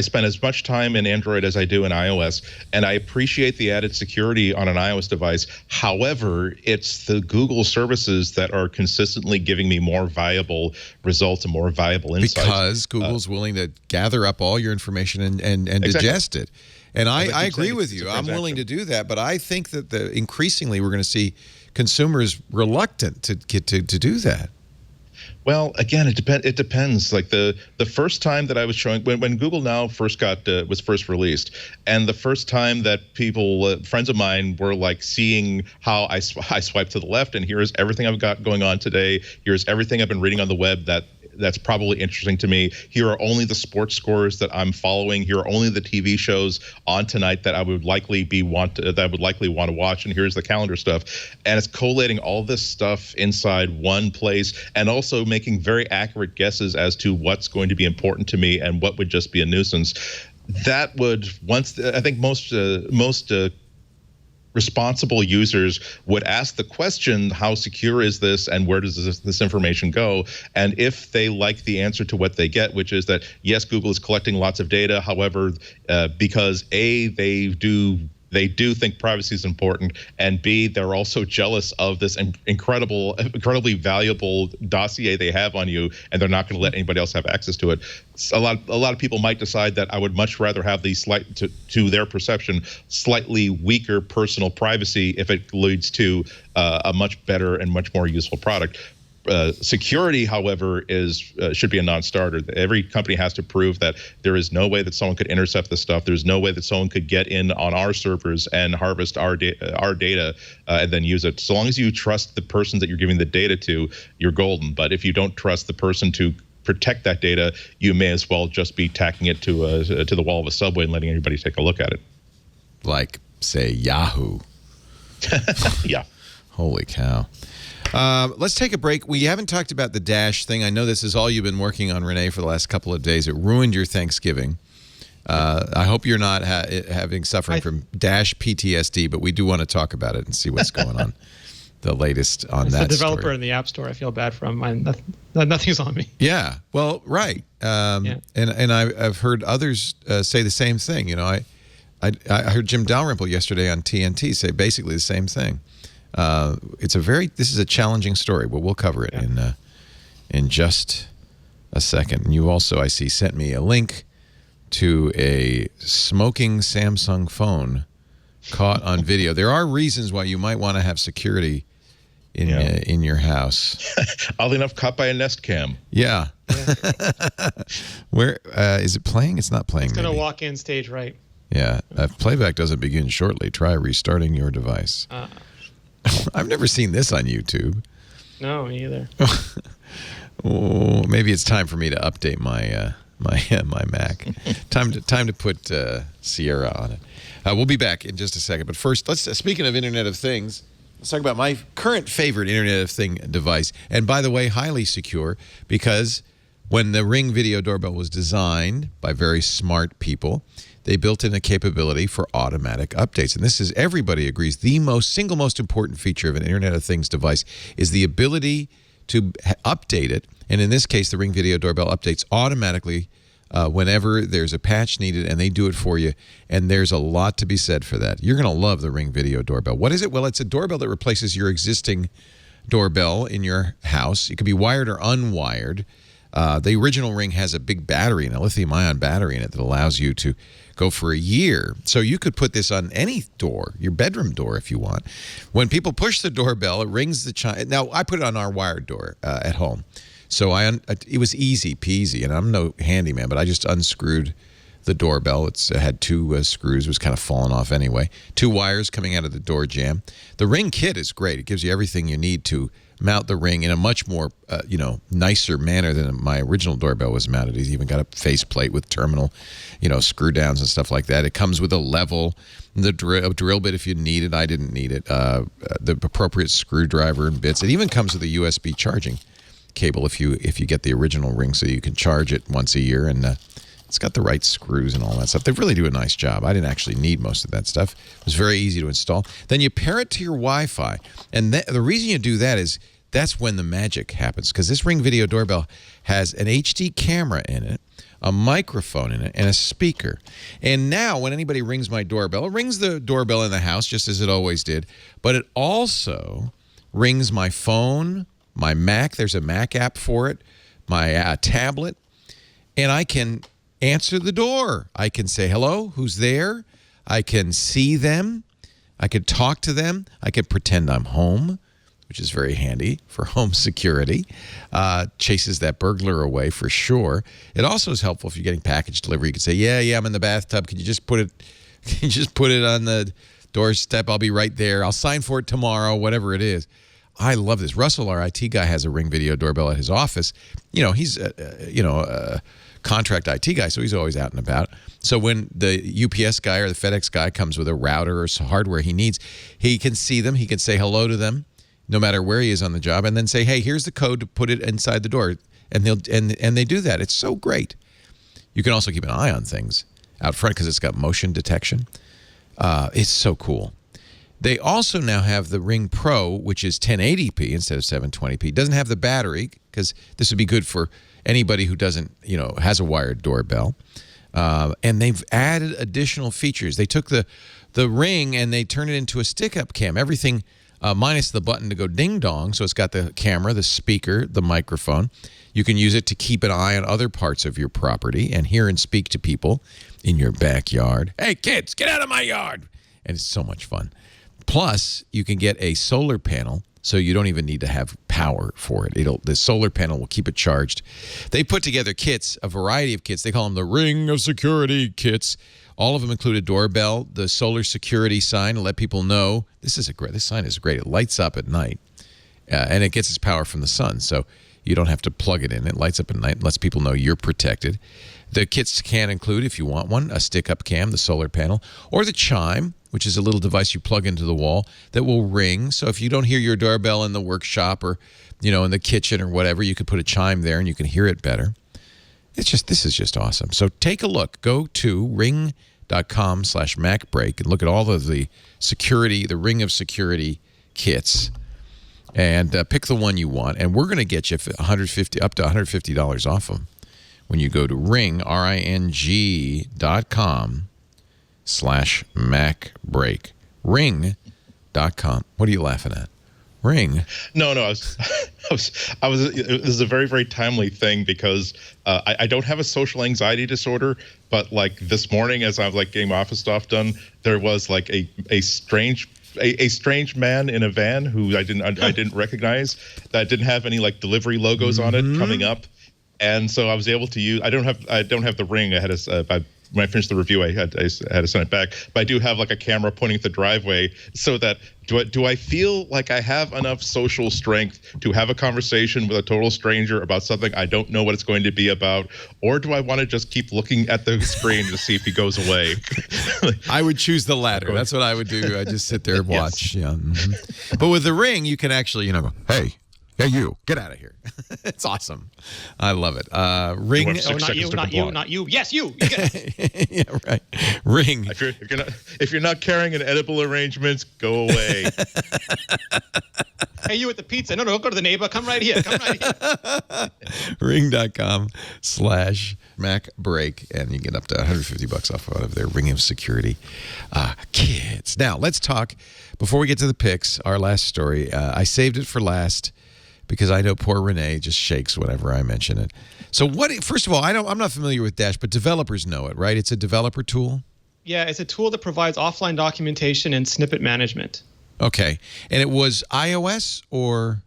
spend as much time in Android as I do in iOS, and I appreciate the added security on an iOS device. However, it's the Google services that are consistently giving me more valuable results and more valuable insights. Because Google's willing to gather up all your information and digest it. And I agree with you. I'm willing to do that, but I think that increasingly we're going to see consumers reluctant to do that. Well, again, it depends. Like the first time that I was showing when Google Now was first released, and the first time that friends of mine were like seeing how I swipe to the left, and here's everything I've got going on today. Here's everything I've been reading on the web that's probably interesting to me. Here are only the sports scores that I'm following. Here are only the TV shows on tonight that I would likely want to watch. And here's the calendar stuff. And it's collating all this stuff inside one place, and also making very accurate guesses as to what's going to be important to me and what would just be a nuisance. That would I think most responsible users would ask the question, how secure is this and where does this information go? And if they like the answer to what they get, which is that, yes, Google is collecting lots of data. However, because A, they do think privacy is important, and B, they're also jealous of this incredibly valuable dossier they have on you, and they're not going to let anybody else have access to it. A lot of people might decide that I would much rather have the to their perception, slightly weaker personal privacy if it leads to a much better and much more useful product. Security, however, should be a non-starter. Every company has to prove that there is no way that someone could intercept this stuff. There's no way that someone could get in on our servers and harvest our data and then use it. So long as you trust the person that you're giving the data to, you're golden. But if you don't trust the person to protect that data, you may as well just be tacking it to the wall of a subway and letting everybody take a look at it. Like, say, Yahoo. Yeah. Holy cow. Let's take a break. We haven't talked about the Dash thing. I know this is all you've been working on, Rene, for the last couple of days. It ruined your Thanksgiving. I hope you're not suffering from Dash PTSD, but we do want to talk about it and see what's going on. The latest on that. The developer story. in the App Store, I feel bad for him. Nothing's on me. Yeah. Well, right. And I've heard others say the same thing. You know, I heard Jim Dalrymple yesterday on TNT say basically the same thing. This is a challenging story, but we'll cover it in just a second. And you also, I see, sent me a link to a smoking Samsung phone caught on video. There are reasons why you might want to have security in your house. Oddly enough, caught by a Nest Cam. Yeah. Where is it playing? It's not playing. It's going to walk in stage right. Yeah. If playback doesn't begin shortly, try restarting your device. I've never seen this on YouTube. No, me either. Oh, maybe it's time for me to update my my Mac. Time to put Sierra on it. We'll be back in just a second. But first, speaking of Internet of Things, let's talk about my current favorite Internet of Thing device. And by the way, highly secure, because when the Ring Video Doorbell was designed by very smart people, they built in a capability for automatic updates. And this is, everybody agrees, the single most important feature of an Internet of Things device is the ability to update it. And in this case, the Ring Video Doorbell updates automatically whenever there's a patch needed, and they do it for you. And there's a lot to be said for that. You're going to love the Ring Video Doorbell. What is it? Well, it's a doorbell that replaces your existing doorbell in your house. It could be wired or unwired. The original Ring has a big battery, and a lithium-ion battery in it that allows you to go for a year. So you could put this on any door, your bedroom door if you want. When people push the doorbell, it rings the chime. Now, I put it on our wired door at home. So it was easy peasy, and I'm no handyman, but I just unscrewed the doorbell. It had two screws. It was kind of falling off anyway. Two wires coming out of the door jamb. The Ring kit is great. It gives you everything you need to mount the Ring in a much more, nicer manner than my original doorbell was mounted. He's even got a faceplate with terminal, screw downs and stuff like that. It comes with a level, the drill bit if you need it. I didn't need it. The appropriate screwdriver and bits. It even comes with a USB charging cable if you get the original Ring, so you can charge it once a year, and it's got the right screws and all that stuff. They really do a nice job. I didn't actually need most of that stuff. It was very easy to install. Then you pair it to your Wi-Fi, and the reason you do that is that's when the magic happens, because this Ring Video Doorbell has an HD camera in it, a microphone in it, and a speaker. And now when anybody rings my doorbell, it rings the doorbell in the house just as it always did, but it also rings my phone, my Mac. There's a Mac app for it, my tablet, and I can answer the door. I can say, hello, who's there? I can see them. I can talk to them. I can pretend I'm home, which is very handy for home security. Chases that burglar away for sure. It also is helpful if you're getting package delivery. You can say, yeah, I'm in the bathtub. Can you just put it on the doorstep? I'll be right there. I'll sign for it tomorrow, whatever it is. I love this. Russell, our IT guy, has a Ring Video Doorbell at his office. He's a contract IT guy, so he's always out and about. So when the UPS guy or the FedEx guy comes with a router or hardware he needs, he can see them. He can say hello to them, no matter where he is on the job, and then say, hey, here's the code to put it inside the door. And they do that. It's so great. You can also keep an eye on things out front because it's got motion detection. It's so cool. They also now have the Ring Pro, which is 1080p instead of 720p. It doesn't have the battery, because this would be good for anybody who doesn't, has a wired doorbell. And they've added additional features. They took the Ring and they turned it into a stick-up cam. Everything minus the button to go ding-dong. So it's got the camera, the speaker, the microphone. You can use it to keep an eye on other parts of your property and hear and speak to people in your backyard. Hey, kids, get out of my yard. And it's so much fun. Plus, you can get a solar panel, so you don't even need to have power for it. The solar panel will keep it charged. They put together kits, a variety of kits. They call them the Ring of Security kits. All of them include a doorbell, the solar security sign to let people know this sign is great. It lights up at night, and it gets its power from the sun. So You don't have to plug it in. It lights up at night and lets people know you're protected. The kits can include, if you want one, a stick-up cam, the solar panel, or the chime, which is a little device you plug into the wall that will ring. So if you don't hear your doorbell in the workshop or, in the kitchen or whatever, you could put a chime there and you can hear it better. This is just awesome. So take a look. Go to ring.com/MacBreak and look at all of the Ring of Security kits and pick the one you want. And we're going to get you up to $150 off them when you go to ring.com/MacBreak. Ring.com. What are you laughing at? Ring. No, I was. This is a very, very timely thing because I don't have a social anxiety disorder, but like this morning, as I was like getting my office stuff done, there was like a strange man in a van who I didn't recognize, that didn't have any like delivery logos on it coming up, and so I was able to use. I don't have the Ring. I had when I finished the review, I had to send it back. But I do have like a camera pointing at the driveway, so that do I feel like I have enough social strength to have a conversation with a total stranger about something I don't know what it's going to be about, or do I want to just keep looking at the screen to see if he goes away? I would choose the latter. That's what I would do. I just sit there and watch. Yes. Yeah. But with the Ring, you can actually, go, hey, you, get out of here. It's awesome. I love it. Ring. Not you. Yes, you. Yeah, right. Ring. If you're not carrying an edible arrangements, go away. Hey, you with the pizza? No, don't go to the neighbor. Come right here. Ring.com/MacBreak, and you get up to $150 off out of their Ring of Security kits. Now, let's talk, before we get to the picks, our last story. I saved it for last, because I know poor Rene just shakes whenever I mention it. So first of all, I'm not familiar with Dash, but developers know it, right? It's a developer tool? Yeah, it's a tool that provides offline documentation and snippet management. Okay. And it was iOS or?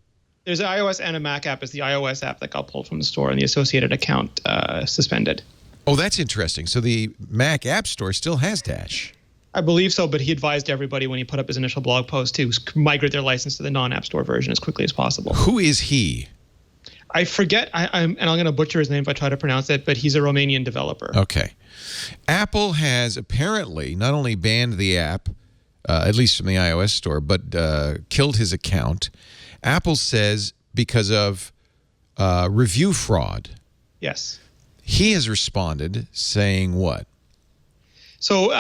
There's an iOS and a Mac app. It's the iOS app that got pulled from the store and the associated account suspended. Oh, that's interesting. So the Mac App Store still has Dash. I believe so, but he advised everybody when he put up his initial blog post to migrate their license to the non-App Store version as quickly as possible. Who is he? I forget, and I'm going to butcher his name if I try to pronounce it, but he's a Romanian developer. Okay. Apple has apparently not only banned the app, at least from the iOS store, but killed his account. Apple says because of review fraud. Yes. He has responded saying what? So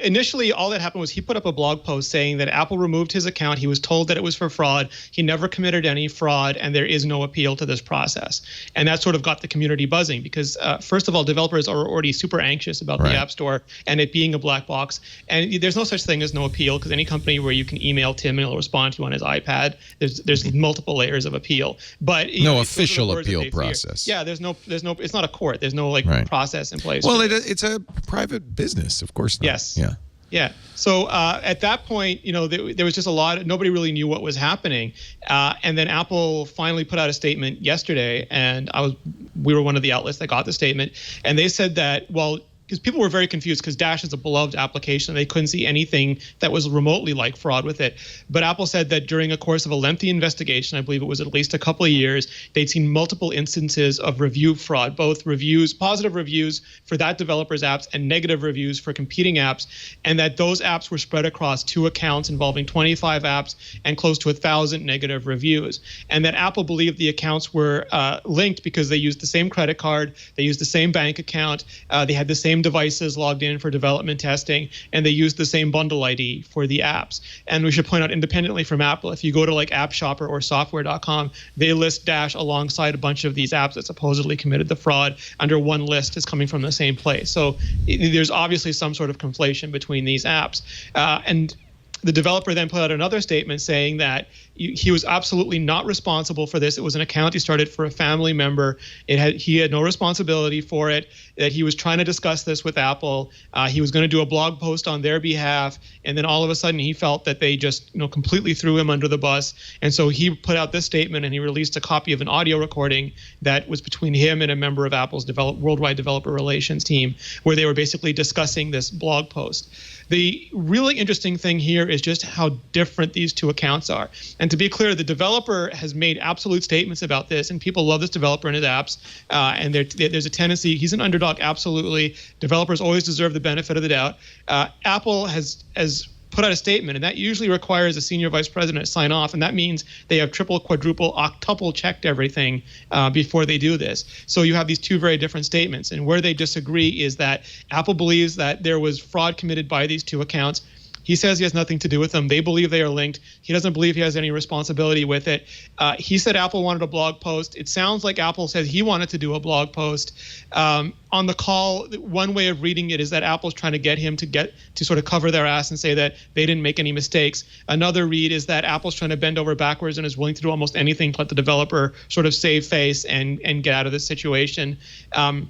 initially, all that happened was he put up a blog post saying that Apple removed his account. He was told that it was for fraud. He never committed any fraud, and there is no appeal to this process. And that sort of got the community buzzing because, first of all, developers are already super anxious about the App Store and it being a black box. And there's no such thing as no appeal, because any company where you can email Tim and he'll respond to you on his iPad, there's multiple layers of appeal. But no official appeal process. Yeah, there's no. It's not a court. There's no process in place. Well, it's a private business. Of course not. Yes. Yeah. So at that point, there was just nobody really knew what was happening. And then Apple finally put out a statement yesterday, and we were one of the outlets that got the statement. And they said that, because people were very confused because Dash is a beloved application. They couldn't see anything that was remotely like fraud with it. But Apple said that during a course of a lengthy investigation, I believe it was at least a couple of years, they'd seen multiple instances of review fraud, both positive reviews for that developer's apps and negative reviews for competing apps, and that those apps were spread across 2 accounts involving 25 apps and close to 1,000 negative reviews. And that Apple believed the accounts were linked because they used the same credit card, they used the same bank account, they had the same devices logged in for development testing, and they used the same bundle ID for the apps. And we should point out, independently from Apple, if you go to like App Shopper or software.com, they list Dash alongside a bunch of these apps that supposedly committed the fraud under one list as coming from the same place. So there's obviously some sort of conflation between these apps. And the developer then put out another statement saying that he was absolutely not responsible for this. It was an account he started for a family member. He had no responsibility for it, that he was trying to discuss this with Apple. He was going to do a blog post on their behalf. And then all of a sudden he felt that they just completely threw him under the bus. And so he put out this statement, and he released a copy of an audio recording that was between him and a member of Apple's worldwide developer relations team, where they were basically discussing this blog post. The really interesting thing here is just how different these 2 accounts are. And to be clear, the developer has made absolute statements about this, and people love this developer and his apps. And there's a tendency, he's an underdog, absolutely. Developers always deserve the benefit of the doubt. Apple has put out a statement, and that usually requires a senior vice president to sign off, and that means they have triple, quadruple, octuple checked everything before they do this. So you have these two very different statements, and where they disagree is that Apple believes that there was fraud committed by these two accounts. He says he has nothing to do with them. They believe they are linked. He doesn't believe he has any responsibility with it. He said Apple wanted a blog post. It sounds like Apple says he wanted to do a blog post. On the call, one way of reading it is that Apple's trying to get him to sort of cover their ass and say that they didn't make any mistakes. Another read is that Apple's trying to bend over backwards and is willing to do almost anything to let the developer sort of save face and get out of this situation. And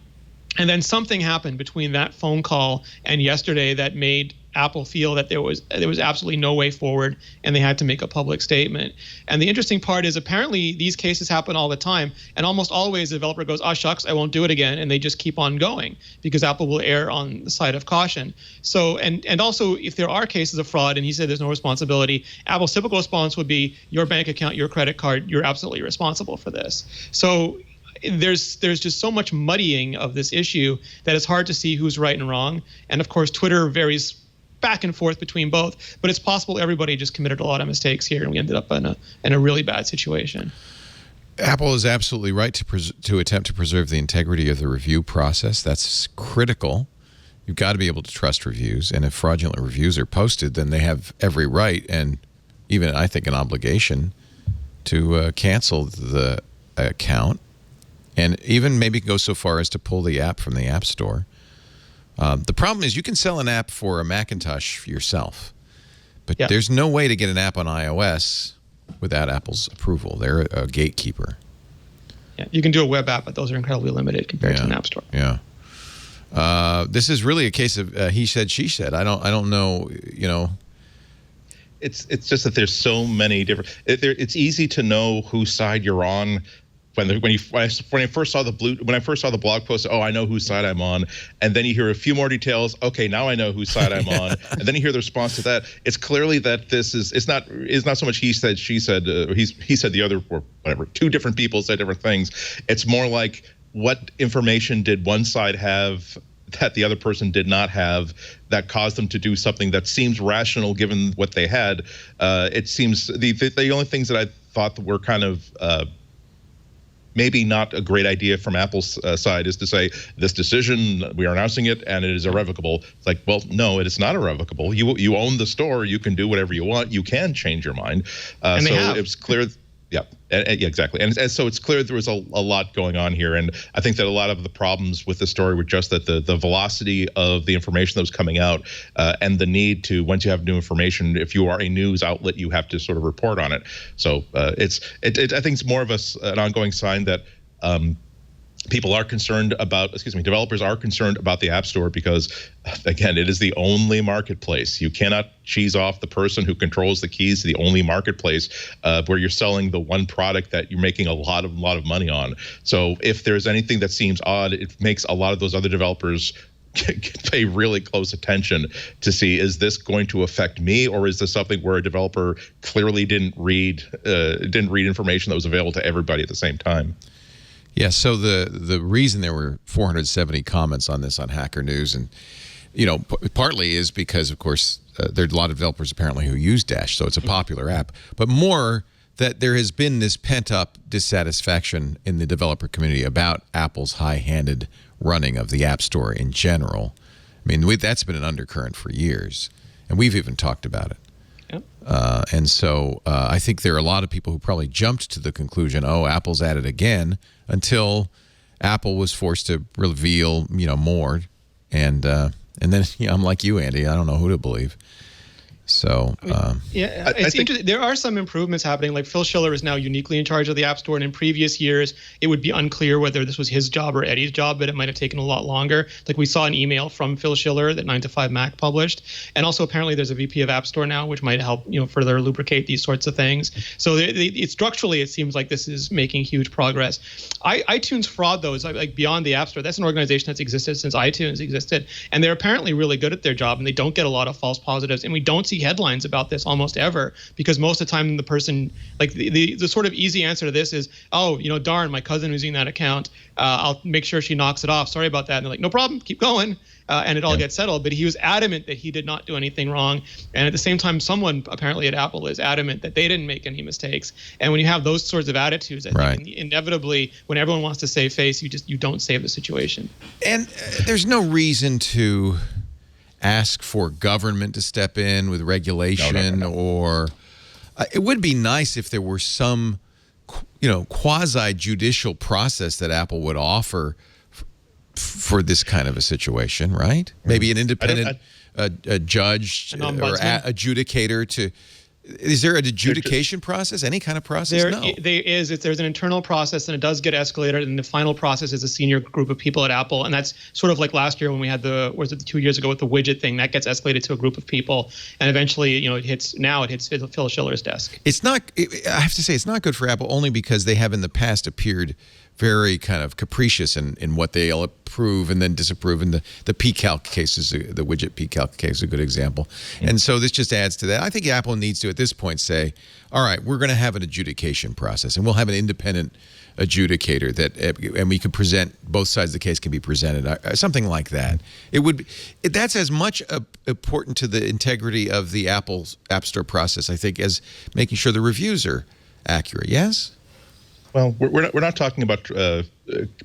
then something happened between that phone call and yesterday that made Apple feel that there was absolutely no way forward, and they had to make a public statement. And the interesting part is apparently these cases happen all the time, and almost always the developer goes, "Oh shucks, I won't do it again," and they just keep on going because Apple will err on the side of caution. So and also if there are cases of fraud, and he said there's no responsibility, Apple's typical response would be your bank account, your credit card, you're absolutely responsible for this. So there's just so much muddying of this issue that it's hard to see who's right and wrong. And of course, Twitter varies back and forth between both, but it's possible everybody just committed a lot of mistakes here, and we ended up in a really bad situation. Apple is absolutely right to attempt to preserve the integrity of the review process. That's critical. You've got to be able to trust reviews, and if fraudulent reviews are posted, then they have every right, and even I think an obligation, to cancel the account, and even maybe go so far as to pull the app from the App Store. The problem is you can sell an app for a Macintosh yourself, but there's no way to get an app on iOS without Apple's approval. They're a gatekeeper. Yeah, you can do a web app, but those are incredibly limited compared to an App Store. Yeah. This is really a case of he said, she said. I don't know, you know. It's just that there's so many different. It's easy to know whose side you're on. When I first saw the blog post, I know whose side I'm on, and then you hear a few more details. Okay, now I know whose side I'm on, and then you hear the response to that. It's clearly that it's not so much he said, she said, he said the other, or whatever. Two different people said different things. It's more like what information did one side have that the other person did not have that caused them to do something that seems rational given what they had. It seems the only things that I thought were kind of maybe not a great idea from Apple's side is to say this decision, we are announcing it and it is irrevocable. It's like, well, no, it is not irrevocable. You own the store. You can do whatever you want. You can change your mind. And so it was clear. Yeah, exactly. And so it's clear there was a lot going on here. And I think that a lot of the problems with the story were just that the velocity of the information that was coming out and the need to, once you have new information, if you are a news outlet, you have to sort of report on it. So I think it's more of an ongoing sign that people are concerned about, developers are concerned about the App Store because, again, it is the only marketplace. You cannot cheese off the person who controls the keys to the only marketplace where you're selling the one product that you're making a lot of money on. So if there's anything that seems odd, it makes a lot of those other developers pay really close attention to see, is this going to affect me, or is this something where a developer clearly didn't read information that was available to everybody at the same time? Yeah, so the reason there were 470 comments on this on Hacker News, and partly is because, of course, there are a lot of developers apparently who use Dash, so it's a popular app, but more that there has been this pent-up dissatisfaction in the developer community about Apple's high-handed running of the App Store in general. I mean, that's been an undercurrent for years, and we've even talked about it. And so I think there are a lot of people who probably jumped to the conclusion, Apple's at it again, until Apple was forced to reveal, more. And then I'm like you, Andy. I don't know who to believe. So it's interesting. There are some improvements happening. Like Phil Schiller is now uniquely in charge of the App Store, and in previous years, it would be unclear whether this was his job or Eddie's job, but it might have taken a lot longer. Like we saw an email from Phil Schiller that 9to5Mac published, and also apparently there's a VP of App Store now, which might help further lubricate these sorts of things. So structurally, it seems like this is making huge progress. iTunes fraud, though, is like beyond the App Store. That's an organization that's existed since iTunes existed, and they're apparently really good at their job, and they don't get a lot of false positives, and we don't see headlines about this almost ever, because most of the time the person, like the sort of easy answer to this is, oh, darn, my cousin was using that account. I'll make sure she knocks it off. Sorry about that. And they're like, no problem, keep going. And it all gets settled. But he was adamant that he did not do anything wrong. And at the same time, someone apparently at Apple is adamant that they didn't make any mistakes. And when you have those sorts of attitudes, I think inevitably, when everyone wants to save face, you don't save the situation. And there's no reason to ask for government to step in with regulation, or it would be nice if there were some, quasi-judicial process that Apple would offer for this kind of a situation, right? Maybe an independent a judge or adjudicator to. Is there an adjudication process? Any kind of process? There's an internal process, and it does get escalated. And the final process is a senior group of people at Apple, and that's sort of like last year when we had 2 years ago with the widget thing. That gets escalated to a group of people, and eventually, it hits Phil Schiller's desk. I have to say, it's not good for Apple, only because they have in the past appeared very kind of capricious in what they'll approve and then disapprove. And the pCalc case is the widget pCalc case is a good example. And so this just adds to that. I think Apple needs to, at this point, say, all right, we're going to have an adjudication process, and we'll have an independent adjudicator and we can present, both sides of the case can be presented, something like that. That's as much important to the integrity of the Apple's App Store process, I think, as making sure the reviews are accurate. Yes? Well, we're not talking about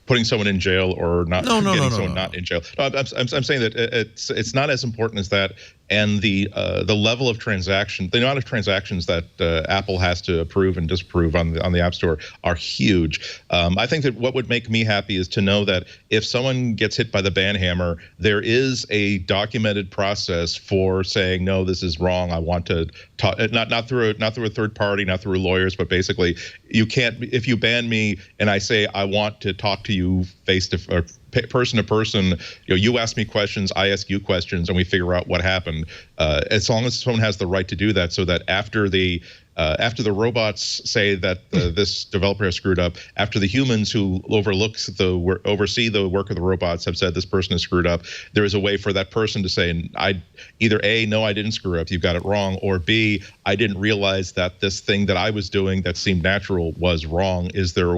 putting someone in jail or not getting someone not in jail. No, I'm saying that it's not as important as that, and the level of transaction, the amount of transactions that Apple has to approve and disapprove on the App Store are huge. I think that what would make me happy is to know that if someone gets hit by the ban hammer, there is a documented process for saying, no, this is wrong. I want to talk, not through a third party, not through lawyers, but basically you can't, if you ban me and I say I want to talk to you person to person, you ask me questions, I ask you questions, and we figure out what happened. As long as someone has the right to do that, so that after the robots say that this developer has screwed up, after the humans who oversee the work of the robots have said this person has screwed up, there is a way for that person to say, either A, no, I didn't screw up, you've got it wrong, or B, I didn't realize that this thing that I was doing that seemed natural was wrong. Is there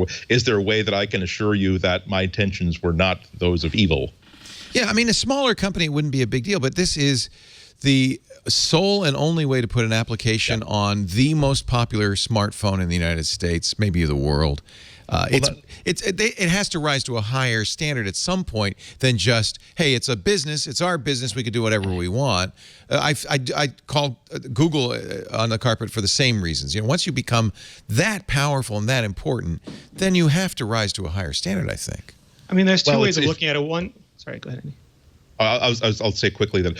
a way that I can assure you that my intentions were not those of evil? Yeah, I mean, a smaller company wouldn't be a big deal, but this is the sole and only way to put an application on the most popular smartphone in the United States, maybe the world. It has to rise to a higher standard at some point than just, hey, it's a business, it's our business, we can do whatever we want. I called Google on the carpet for the same reasons. Once you become that powerful and that important, then you have to rise to a higher standard, I think. I mean, there's two ways of looking at it. Sorry, go ahead, Andy. I'll say quickly that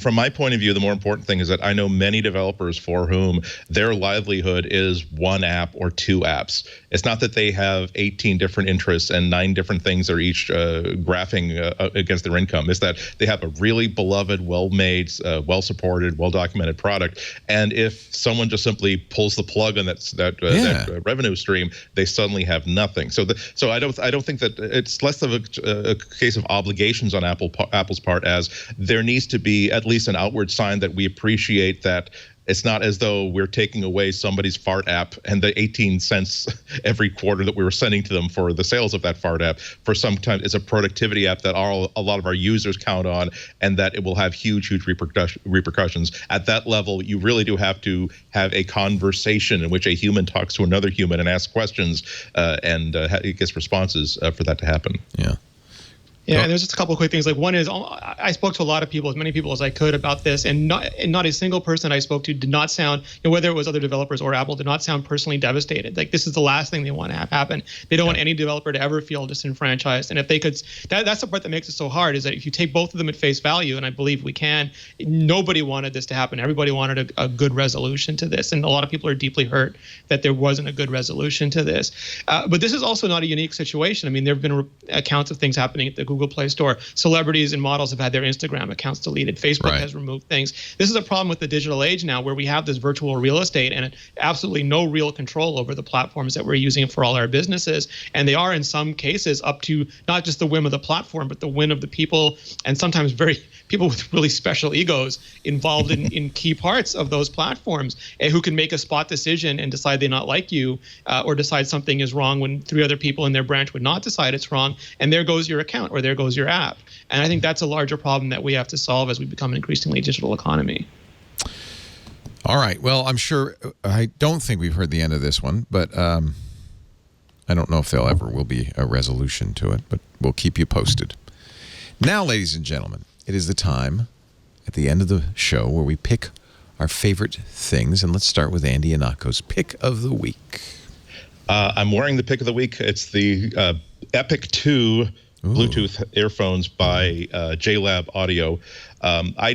from my point of view, the more important thing is that I know many developers for whom their livelihood is one app or two apps. It's not that they have 18 different interests and 9 different things that are each graphing against their income. It's that they have a really beloved, well-made, well-supported, well-documented product. And if someone just simply pulls the plug on that revenue stream, they suddenly have nothing. So I don't think that it's less of a case of obligations on Apple's part, as there needs to be at least an outward sign that we appreciate that it's not as though we're taking away somebody's fart app and the 18 cents every quarter that we were sending to them for the sales of that fart app. For some time, it's a productivity app that a lot of our users count on, and that it will have huge repercussions. At that level, you really do have to have a conversation in which a human talks to another human and asks questions, and it gets responses for that to happen. Yeah. Yeah, and there's just a couple of quick things. Like, one is, I spoke to a lot of people, as many people as I could, about this, and not a single person I spoke to did not sound, whether it was other developers or Apple, did not sound personally devastated. Like, this is the last thing they want to have happen. They don't want any developer to ever feel disenfranchised. And if they could, that's the part that makes it so hard, is that if you take both of them at face value, and I believe we can, nobody wanted this to happen. Everybody wanted a good resolution to this, and a lot of people are deeply hurt that there wasn't a good resolution to this. But this is also not a unique situation. I mean, there have been accounts of things happening at the Google Google Play Store. Celebrities and models have had their Instagram accounts deleted. Facebook has removed things. This is a problem with the digital age now, where we have this virtual real estate and absolutely no real control over the platforms that we're using for all our businesses. And they are, in some cases, up to not just the whim of the platform, but the whim of the people, and sometimes people with really special egos involved in key parts of those platforms, and who can make a spot decision and decide they not like you, or decide something is wrong when 3 other people in their branch would not decide it's wrong, and there goes your account or there goes your app. And I think that's a larger problem that we have to solve as we become an increasingly digital economy. All right. Well, I'm sure, I don't think we've heard the end of this one, but I don't know if there ever will be a resolution to it, but we'll keep you posted. Now, ladies and gentlemen, it is the time at the end of the show where we pick our favorite things, and let's start with Andy Ihnatko's pick of the week. I'm wearing the pick of the week. It's the Epic 2 Bluetooth earphones by JLab Audio.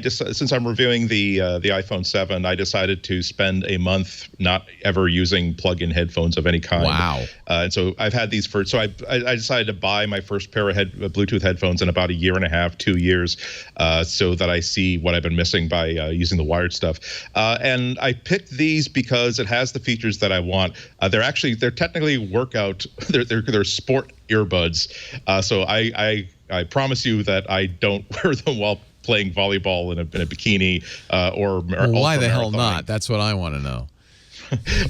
Since I'm reviewing the iPhone 7, I decided to spend a month not ever using plug-in headphones of any kind. Wow! And so I've had these for. So I decided to buy my first pair of Bluetooth headphones in about 1.5 years, 2 years, so that I see what I've been missing by using the wired stuff. And I picked these because it has the features that I want. They're technically workout. They're sport earbuds. So I promise you that I don't wear them while playing volleyball in a bikini or why the hell not? That's what I want to know.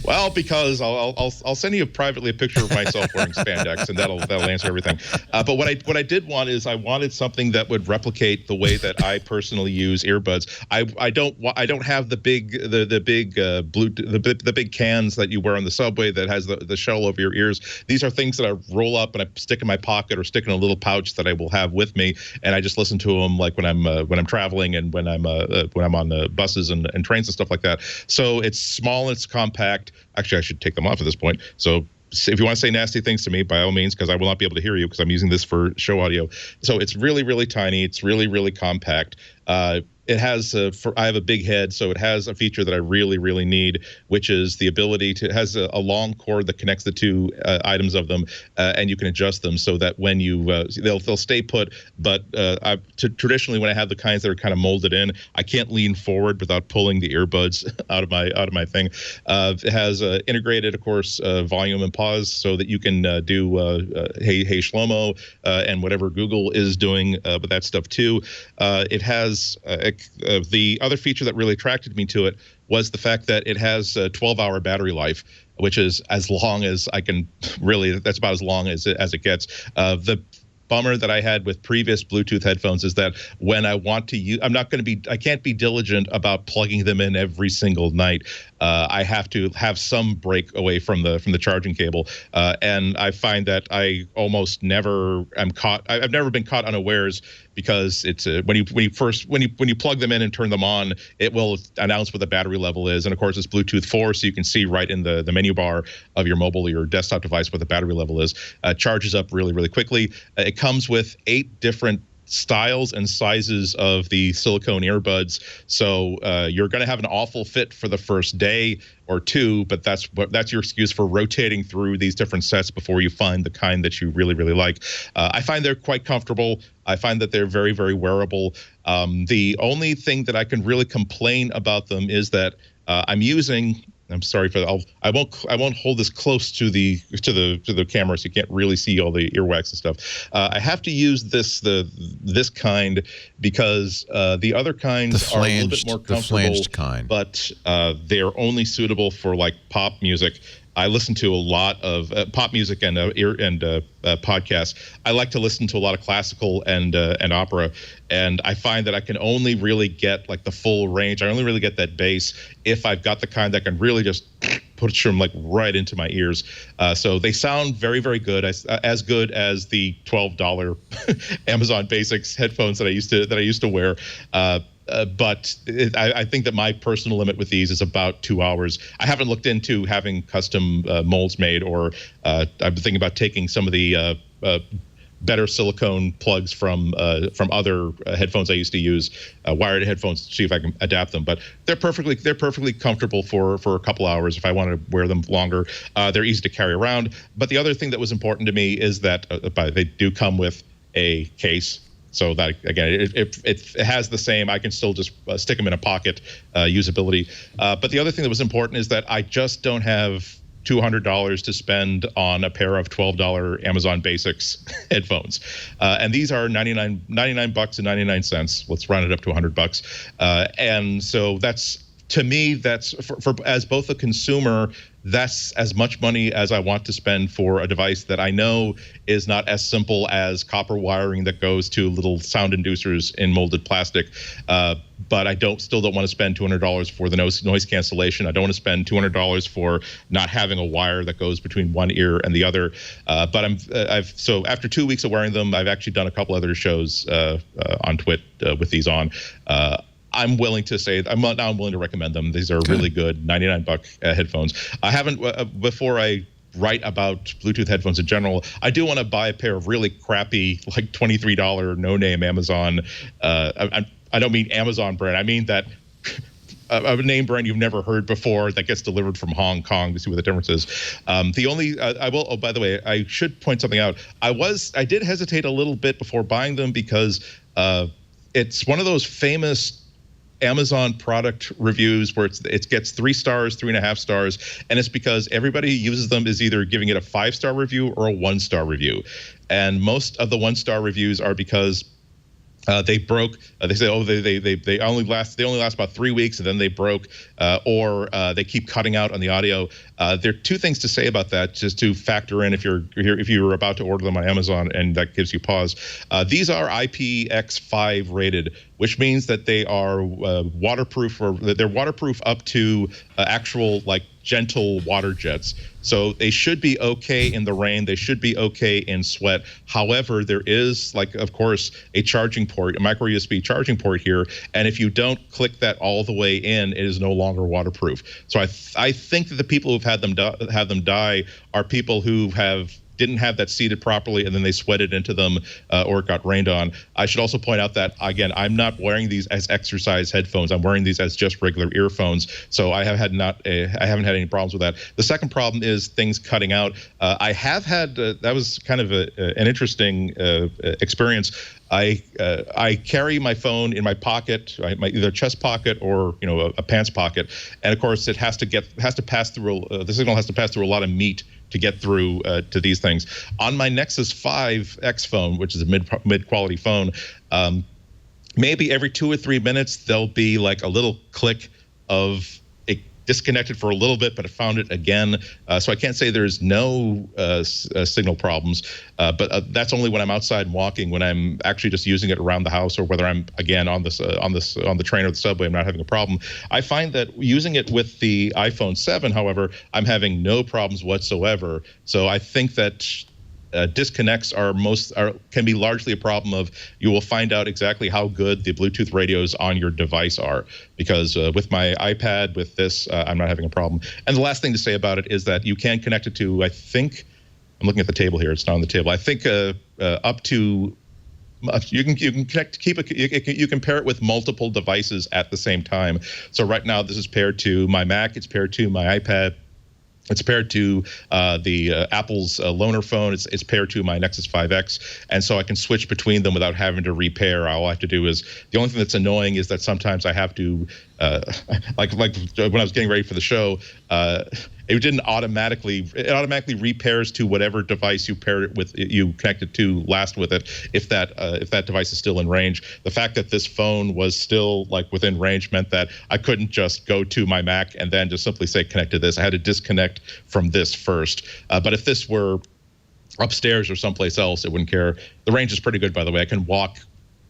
Well, because I'll send you privately a picture of myself wearing spandex, and that'll answer everything. But what I did want is I wanted something that would replicate the way that I personally use earbuds. I don't have the big Bluetooth, the big cans that you wear on the subway that has the shell over your ears. These are things that I roll up and I stick in my pocket or stick in a little pouch that I will have with me, and I just listen to them like when I'm traveling and when I'm on the buses and trains and stuff like that. So it's small and it's compact. Actually, I should take them off at this point. So if you want to say nasty things to me, by all means, because I will not be able to hear you because I'm using this for show audio. So it's really, really tiny. It's really, really compact. It has I have a big head, so it has a feature that I really, really need, which is the ability to. It has a long cord that connects the two items of them, and you can adjust them so that when you they'll stay put. But traditionally, when I have the kinds that are kind of molded in, I can't lean forward without pulling the earbuds out of my thing. It has integrated, of course, volume and pause, so that you can do hey Shlomo and whatever Google is doing with that stuff too. It has the other feature that really attracted me to it was the fact that it has a 12-hour battery life, which is as long as I can really. That's about as long as it gets. The bummer that I had with previous Bluetooth headphones is that when I want to use, I can't be diligent about plugging them in every single night. I have to have some break away from the charging cable, and I find that I almost never am caught. I've never been caught unawares because it's when you plug them in and turn them on, it will announce what the battery level is, and of course it's Bluetooth 4, so you can see right in the menu bar of your mobile or your desktop device what the battery level is. Charges up really, really quickly. It comes with 8 different styles and sizes of the silicone earbuds, so you're going to have an awful fit for the first day or two, but that's your excuse for rotating through these different sets before you find the kind that you really, really like. I find they're quite comfortable. I find that they're very, very wearable. The only thing that I can really complain about them is that I'm using. I'm sorry for that. I won't hold this close to the camera, so you can't really see all the earwax and stuff. I have to use this kind because the other kinds are a little bit more comfortable. The flanged kind, but they're only suitable for like pop music. I listen to a lot of pop music and podcasts. I like to listen to a lot of classical and opera, and I find that I can only really get like the full range. I only really get that bass if I've got the kind that can really just push them like right into my ears. So they sound very, very good, as good as the $12 Amazon Basics headphones that I used to wear. But I think that my personal limit with these is about 2 hours. I haven't looked into having custom molds made, or I've been thinking about taking some of the better silicone plugs from other headphones I used to use, wired headphones, to see if I can adapt them. But they're perfectly comfortable for a couple hours if I want to wear them longer. They're easy to carry around. But the other thing that was important to me is that they do come with a case. So that, again, it has the same, I can still just stick them in a pocket usability. But the other thing that was important is that I just don't have $200 to spend on a pair of $12 Amazon Basics headphones. And these are $99 and 99 cents. Let's round it up to $100. And so that's, to me, that's for as both a consumer, that's as much money as I want to spend for a device that I know is not as simple as copper wiring that goes to little sound inducers in molded plastic. But I still don't want to spend $200 for the noise cancellation. I don't want to spend $200 for not having a wire that goes between one ear and the other. But so after 2 weeks of wearing them, I've actually done a couple other shows on Twit with these on. I'm willing to say I'm willing to recommend them. These are really good $99 headphones. I haven't before I write about Bluetooth headphones in general. I do want to buy a pair of really crappy, like $23 no-name Amazon. I don't mean Amazon brand. I mean that a name brand you've never heard before that gets delivered from Hong Kong to see what the difference is. The only I will. Oh, by the way, I should point something out. I did hesitate a little bit before buying them because it's one of those famous Amazon product reviews where it gets 3 stars, 3.5 stars, and it's because everybody who uses them is either giving it a 5-star review or a 1-star review. And most of the 1-star reviews are because they broke. They say, oh, they only last about 3 weeks, and then they broke, or they keep cutting out on the audio. There are 2 things to say about that, just to factor in if you're about to order them on Amazon, and that gives you pause. These are IPX5 rated, which means that they are waterproof, or they're waterproof up to actual like gentle water jets. So they should be okay in the rain. They should be okay in sweat. However, there is, like, of course, a charging port, a micro USB charging port here. And if you don't click that all the way in, it is no longer waterproof. So I think that the people who've had them die are people who didn't have that seated properly, and then they sweated into them, or it got rained on. I should also point out that, again, I'm not wearing these as exercise headphones. I'm wearing these as just regular earphones. So I haven't had any problems with that. The second problem is things cutting out. I have had that was kind of an interesting experience. I carry my phone in my pocket, my either chest pocket or a pants pocket, and of course it has to pass through the signal has to pass through a lot of meat to get through to these things. On my Nexus 5X phone, which is a mid-quality phone, maybe every 2 or 3 minutes there'll be like a little click of it disconnected for a little bit, but I found it again. So I can't say there's no signal problems, but that's only when I'm outside and walking. When I'm actually just using it around the house, or whether I'm again on the train or the subway, I'm not having a problem. I find that using it with the iPhone 7, however, I'm having no problems whatsoever. So I think that disconnects can be largely a problem of you will find out exactly how good the Bluetooth radios on your device are, because with my iPad, with this, I'm not having a problem. And the last thing to say about it is that you can connect it to, I think, I'm looking at the table here, it's not on the table, I think up to you can pair it with multiple devices at the same time. So right now this is paired to my Mac, it's paired to my iPad, it's paired to the Apple's loaner phone. It's paired to my Nexus 5X, and so I can switch between them without having to repair. All I have to do is, the only thing that's annoying is that sometimes I have to, like when I was getting ready for the show, it automatically repairs to whatever device you paired it with, you connected to last with it, if that device is still in range. The fact that this phone was still like within range meant that I couldn't just go to my Mac and then just simply say connect to this. I had to disconnect from this first. But if this were upstairs or someplace else, it wouldn't care. The range is pretty good, by the way. I can walk.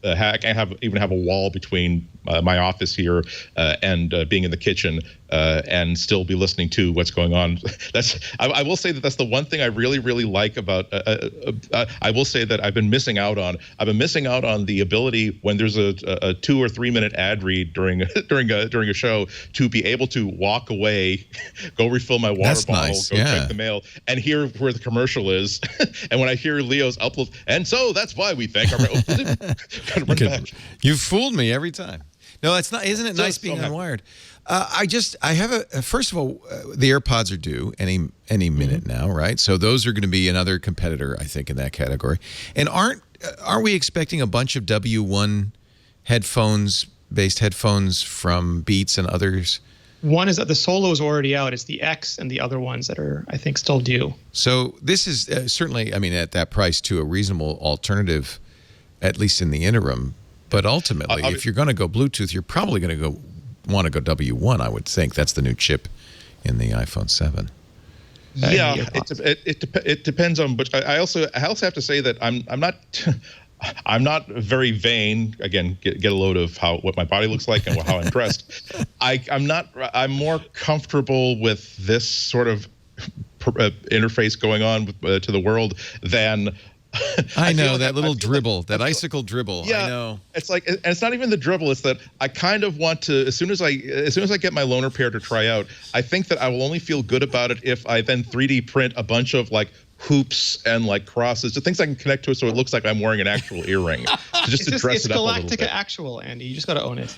I can even have a wall between my office here and being in the kitchen and still be listening to what's going on. I will say that that's the one thing I really, really like about. I will say that I've been missing out on. I've been missing out on the ability when there's a 2 or 3 minute ad read during a show to be able to walk away, go refill my water bottle, go check the mail, and hear where the commercial is. And when I hear Leo's upload, and so that's why we thank our. You fooled me every time. No, it's not. Isn't it nice being unwired? I have first of all, the AirPods are due any minute now, right? So those are going to be another competitor, I think, in that category. And are we expecting a bunch of W1 based headphones from Beats and others? One is that the Solo is already out. It's the X and the other ones that are, I think, still due. So this is certainly, I mean, at that price, too, a reasonable alternative, at least in the interim. But ultimately, if you're going to go Bluetooth, you're probably going to want to go W1, I would think. That's the new chip in the iPhone 7. Yeah, it depends on. But I also have to say that I'm not. I'm not very vain. Again, get a load of what my body looks like and how I'm dressed. I'm more comfortable with this sort of interface going on to the world than. I know that little dribble, that icicle dribble. Yeah, I know. It's like, and it's not even the dribble. It's that I kind of want to. As soon as I get my loaner pair to try out, I think that I will only feel good about it if I then 3D print a bunch of like hoops and like crosses, the things I can connect to it so it looks like I'm wearing an actual earring, just to dress it up a little bit. It's Galactica Actual, Andy. You just got to own it.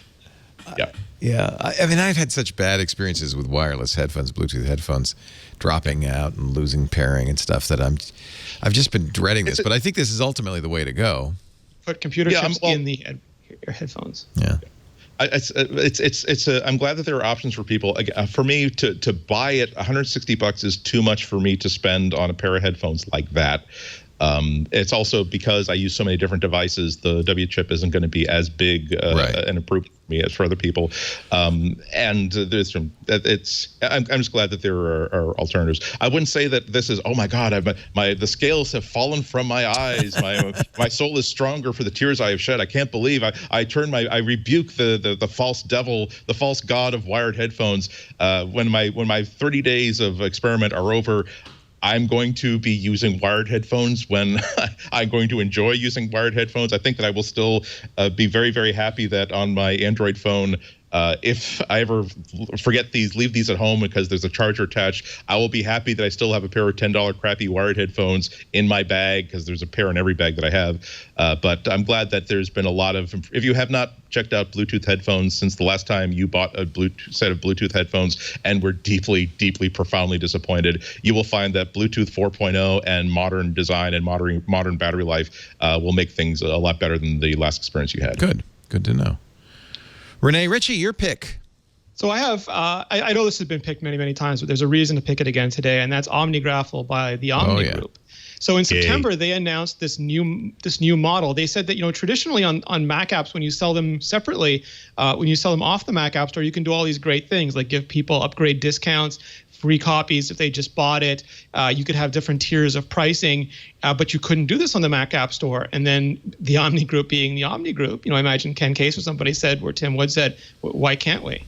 Yeah. Yeah. I mean, I've had such bad experiences with wireless headphones, Bluetooth headphones, dropping out and losing pairing and stuff that I've just been dreading this. But I think this is ultimately the way to go. Put computer chips in the headphones. Yeah. I'm glad that there are options for people. For me to buy it, $160 is too much for me to spend on a pair of headphones like that. It's also because I use so many different devices, the W chip isn't going to be as big and improved for me as for other people. And I'm just glad that there are alternatives. I wouldn't say that this is, oh my God, the scales have fallen from my eyes. My soul is stronger for the tears I have shed. I can't believe I rebuke the false devil, the false god of wired headphones. When my 30 days of experiment are over, I'm going to be using wired headphones when I'm going to enjoy using wired headphones. I think that I will still be very, very happy that on my Android phone, if I ever leave these at home because there's a charger attached, I will be happy that I still have a pair of $10 crappy wired headphones in my bag because there's a pair in every bag that I have. But I'm glad that there's been a lot of, if you have not checked out Bluetooth headphones since the last time you bought a set of Bluetooth headphones and were deeply, deeply, profoundly disappointed, you will find that Bluetooth 4.0 and modern design and modern battery life will make things a lot better than the last experience you had. Good to know. Rene, Ritchie, your pick. So I have, I know this has been picked many, many times, but there's a reason to pick it again today, and that's OmniGraffle by the Omni Group. So in September, they announced this new model. They said that, traditionally on Mac apps, when you sell them separately, when you sell them off the Mac App Store, you can do all these great things like give people upgrade discounts, free copies if they just bought it. You could have different tiers of pricing, but you couldn't do this on the Mac App Store. And then the Omni Group being the Omni Group, I imagine Ken Case or somebody said, where Tim Wood said, why can't we?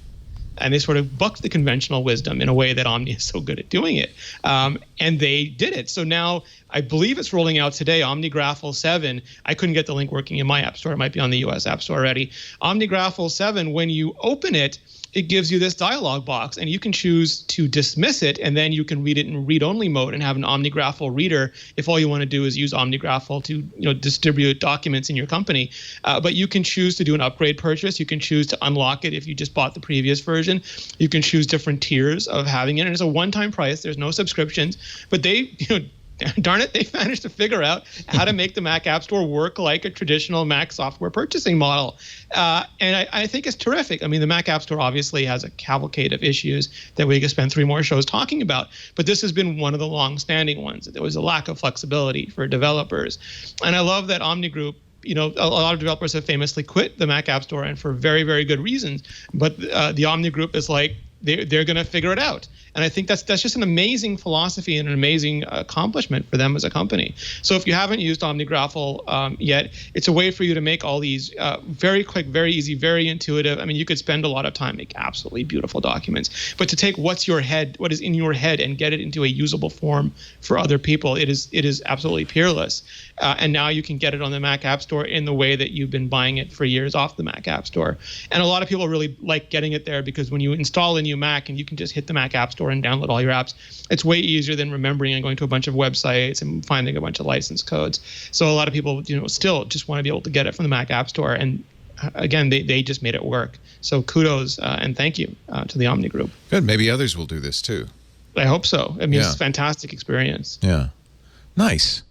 And they sort of bucked the conventional wisdom in a way that Omni is so good at doing it. And they did it. So now I believe it's rolling out today, OmniGraffle 7. I couldn't get the link working in my App Store. It might be on the US App Store already. OmniGraffle 7, when you open it, it gives you this dialog box, and you can choose to dismiss it, and then you can read it in read-only mode and have an OmniGraffle reader if all you want to do is use OmniGraffle to distribute documents in your company. But you can choose to do an upgrade purchase. You can choose to unlock it if you just bought the previous version. You can choose different tiers of having it, and it's a one-time price. There's no subscriptions, but they, darn it, they managed to figure out how to make the Mac App Store work like a traditional Mac software purchasing model. And I think it's terrific. I mean, the Mac App Store obviously has a cavalcade of issues that we could spend 3 more shows talking about, but this has been one of the long-standing ones. There was a lack of flexibility for developers. And I love that Omni Group, a lot of developers have famously quit the Mac App Store, and for very, very good reasons. But the Omni Group is like, they're going to figure it out. And I think that's just an amazing philosophy and an amazing accomplishment for them as a company. So if you haven't used OmniGraffle yet, it's a way for you to make all these very quick, very easy, very intuitive. I mean, you could spend a lot of time make absolutely beautiful documents. But to take what is in your head and get it into a usable form for other people, it is absolutely peerless. And now you can get it on the Mac App Store in the way that you've been buying it for years off the Mac App Store. And a lot of people really like getting it there because when you install a new Mac and you can just hit the Mac App Store and download all your apps, it's way easier than remembering and going to a bunch of websites and finding a bunch of license codes. So a lot of people, still just want to be able to get it from the Mac App Store. And again, they just made it work. So kudos and thank you to the Omni Group. Good. Maybe others will do this too. I hope so. I mean, it's a fantastic experience. Yeah. Nice.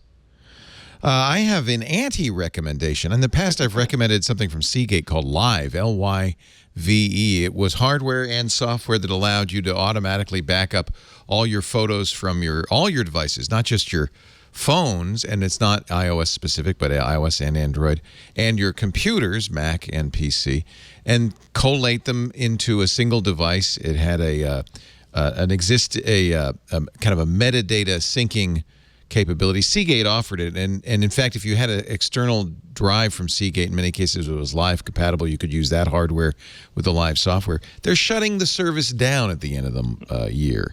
I have an anti-recommendation. In the past, I've recommended something from Seagate called Lyve, Lyve. It was hardware and software that allowed you to automatically back up all your photos from all your devices, not just your phones, and it's not iOS specific, but iOS and Android, and your computers, Mac and PC, and collate them into a single device. It had a kind of a metadata syncing capability. Seagate offered it, and in fact, if you had an external drive from Seagate, in many cases it was Lyve compatible, you could use that hardware with the Lyve software. They're shutting the service down at the end of the year.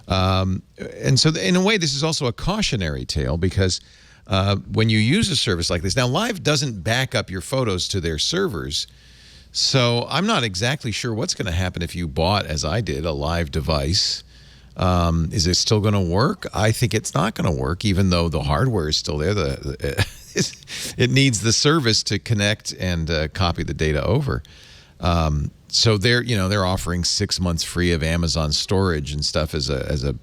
And so in a way, this is also a cautionary tale, because when you use a service like this, now Lyve doesn't back up your photos to their servers, so I'm not exactly sure what's going to happen if you bought, as I did, a Lyve device. Is it still going to work? I think it's not going to work, even though the hardware is still there. It needs the service to connect and copy the data over. So they're offering 6 months free of Amazon storage and stuff as a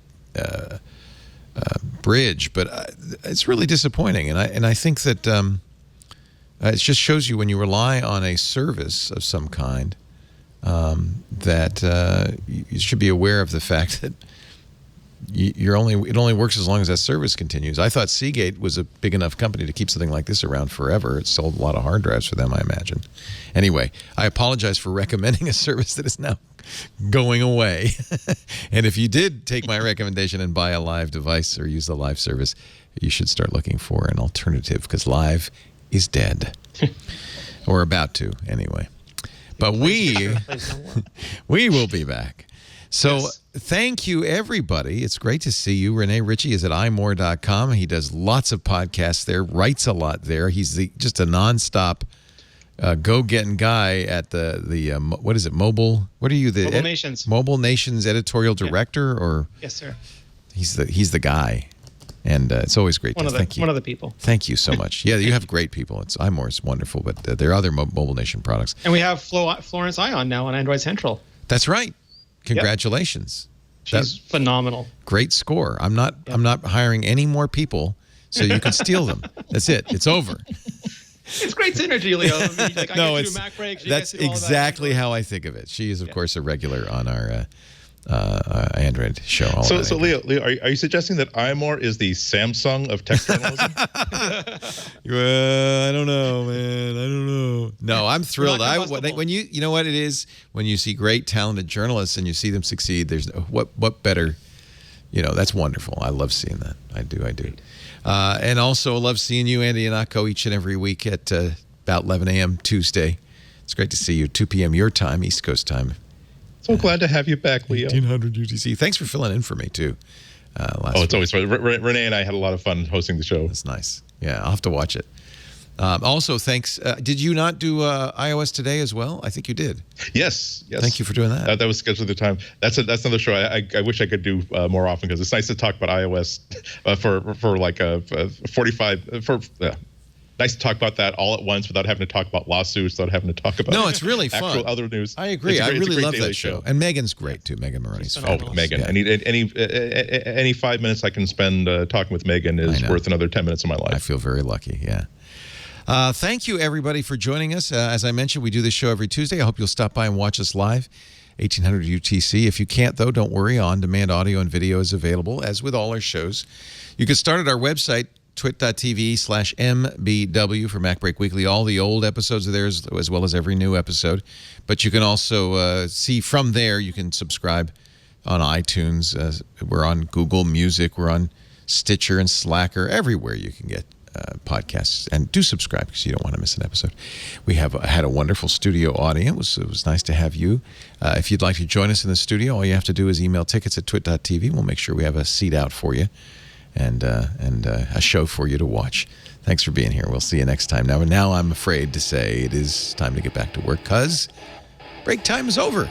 bridge, but it's really disappointing. And I think that it just shows you, when you rely on a service of some kind, that you should be aware of the fact that it only works as long as that service continues. I thought Seagate was a big enough company to keep something like this around forever. It sold a lot of hard drives for them, I imagine. Anyway, I apologize for recommending a service that is now going away. And if you did take my recommendation and buy a Lyve device or use the Lyve service, you should start looking for an alternative, because Lyve is dead. Or about to, anyway. But we will be back. So yes. Thank you, everybody. It's great to see you. Rene Ritchie is at imore.com. He does lots of podcasts there, writes a lot there. He's just a nonstop go-getting guy at the what is it, Mobile? What are you? The Mobile Nations. Mobile Nations editorial director, or? Yes, sir. He's the guy. And it's always great to thank you. One of the people. Thank you so much. Yeah, you have great people. iMore's wonderful, but there are other Mobile Nation products. And we have Florence Ion now on Android Central. That's right. Congratulations. Yep. She's phenomenal. Great score. I'm not hiring any more people so you can steal them. That's it. It's over. It's great synergy, Leo. I mean, like, no, I get to do MacBreak. That's exactly how I think of it. She is, of course, a regular on our Android show. So Leo, are you suggesting that iMore is the Samsung of tech journalism? I don't know, man. I don't know. No, I'm thrilled. When you know what it is, when you see great, talented journalists and you see them succeed, there's what better. That's wonderful. I love seeing that. I do. And also love seeing you, Andy Ihnatko, each and every week at about 11 a.m. Tuesday. It's great to see you. 2 p.m. your time, East Coast time. So glad to have you back, Leo. 1800 UTC. Thanks for filling in for me, too. It's always fun. Rene and I had a lot of fun hosting the show. That's nice. Yeah, I'll have to watch it. Also, thanks. Did you not do iOS today as well? I think you did. Yes. Thank you for doing that. That was scheduled at the time. That's another show I wish I could do more often, because it's nice to talk about iOS for like a 45 nice to talk about that all at once without having to talk about lawsuits, without having to talk about it's really fun. Actual other news. I agree. I really love that show. And Megan's great too. Megan Maroney's fabulous. Oh, Megan! Yeah. Any 5 minutes I can spend talking with Megan is worth another 10 minutes of my life. I feel very lucky. Yeah. Thank you, everybody, for joining us. As I mentioned, we do this show every Tuesday. I hope you'll stop by and watch us live, 1800 UTC. If you can't, though, don't worry. On-demand audio and video is available, as with all our shows. You can start at our website, twit.tv/MBW for MacBreak Weekly. All the old episodes are there, as well as every new episode. But you can also see from there, you can subscribe on iTunes. We're on Google Music. We're on Stitcher and Slacker. Everywhere you can get podcasts. And do subscribe, because you don't want to miss an episode. We have had a wonderful studio audience. It was nice to have you. If you'd like to join us in the studio, all you have to do is email tickets at twit.tv. We'll make sure we have a seat out for you. And a show for you to watch. Thanks for being here. We'll see you next time. Now I'm afraid to say it is time to get back to work, because break time is over.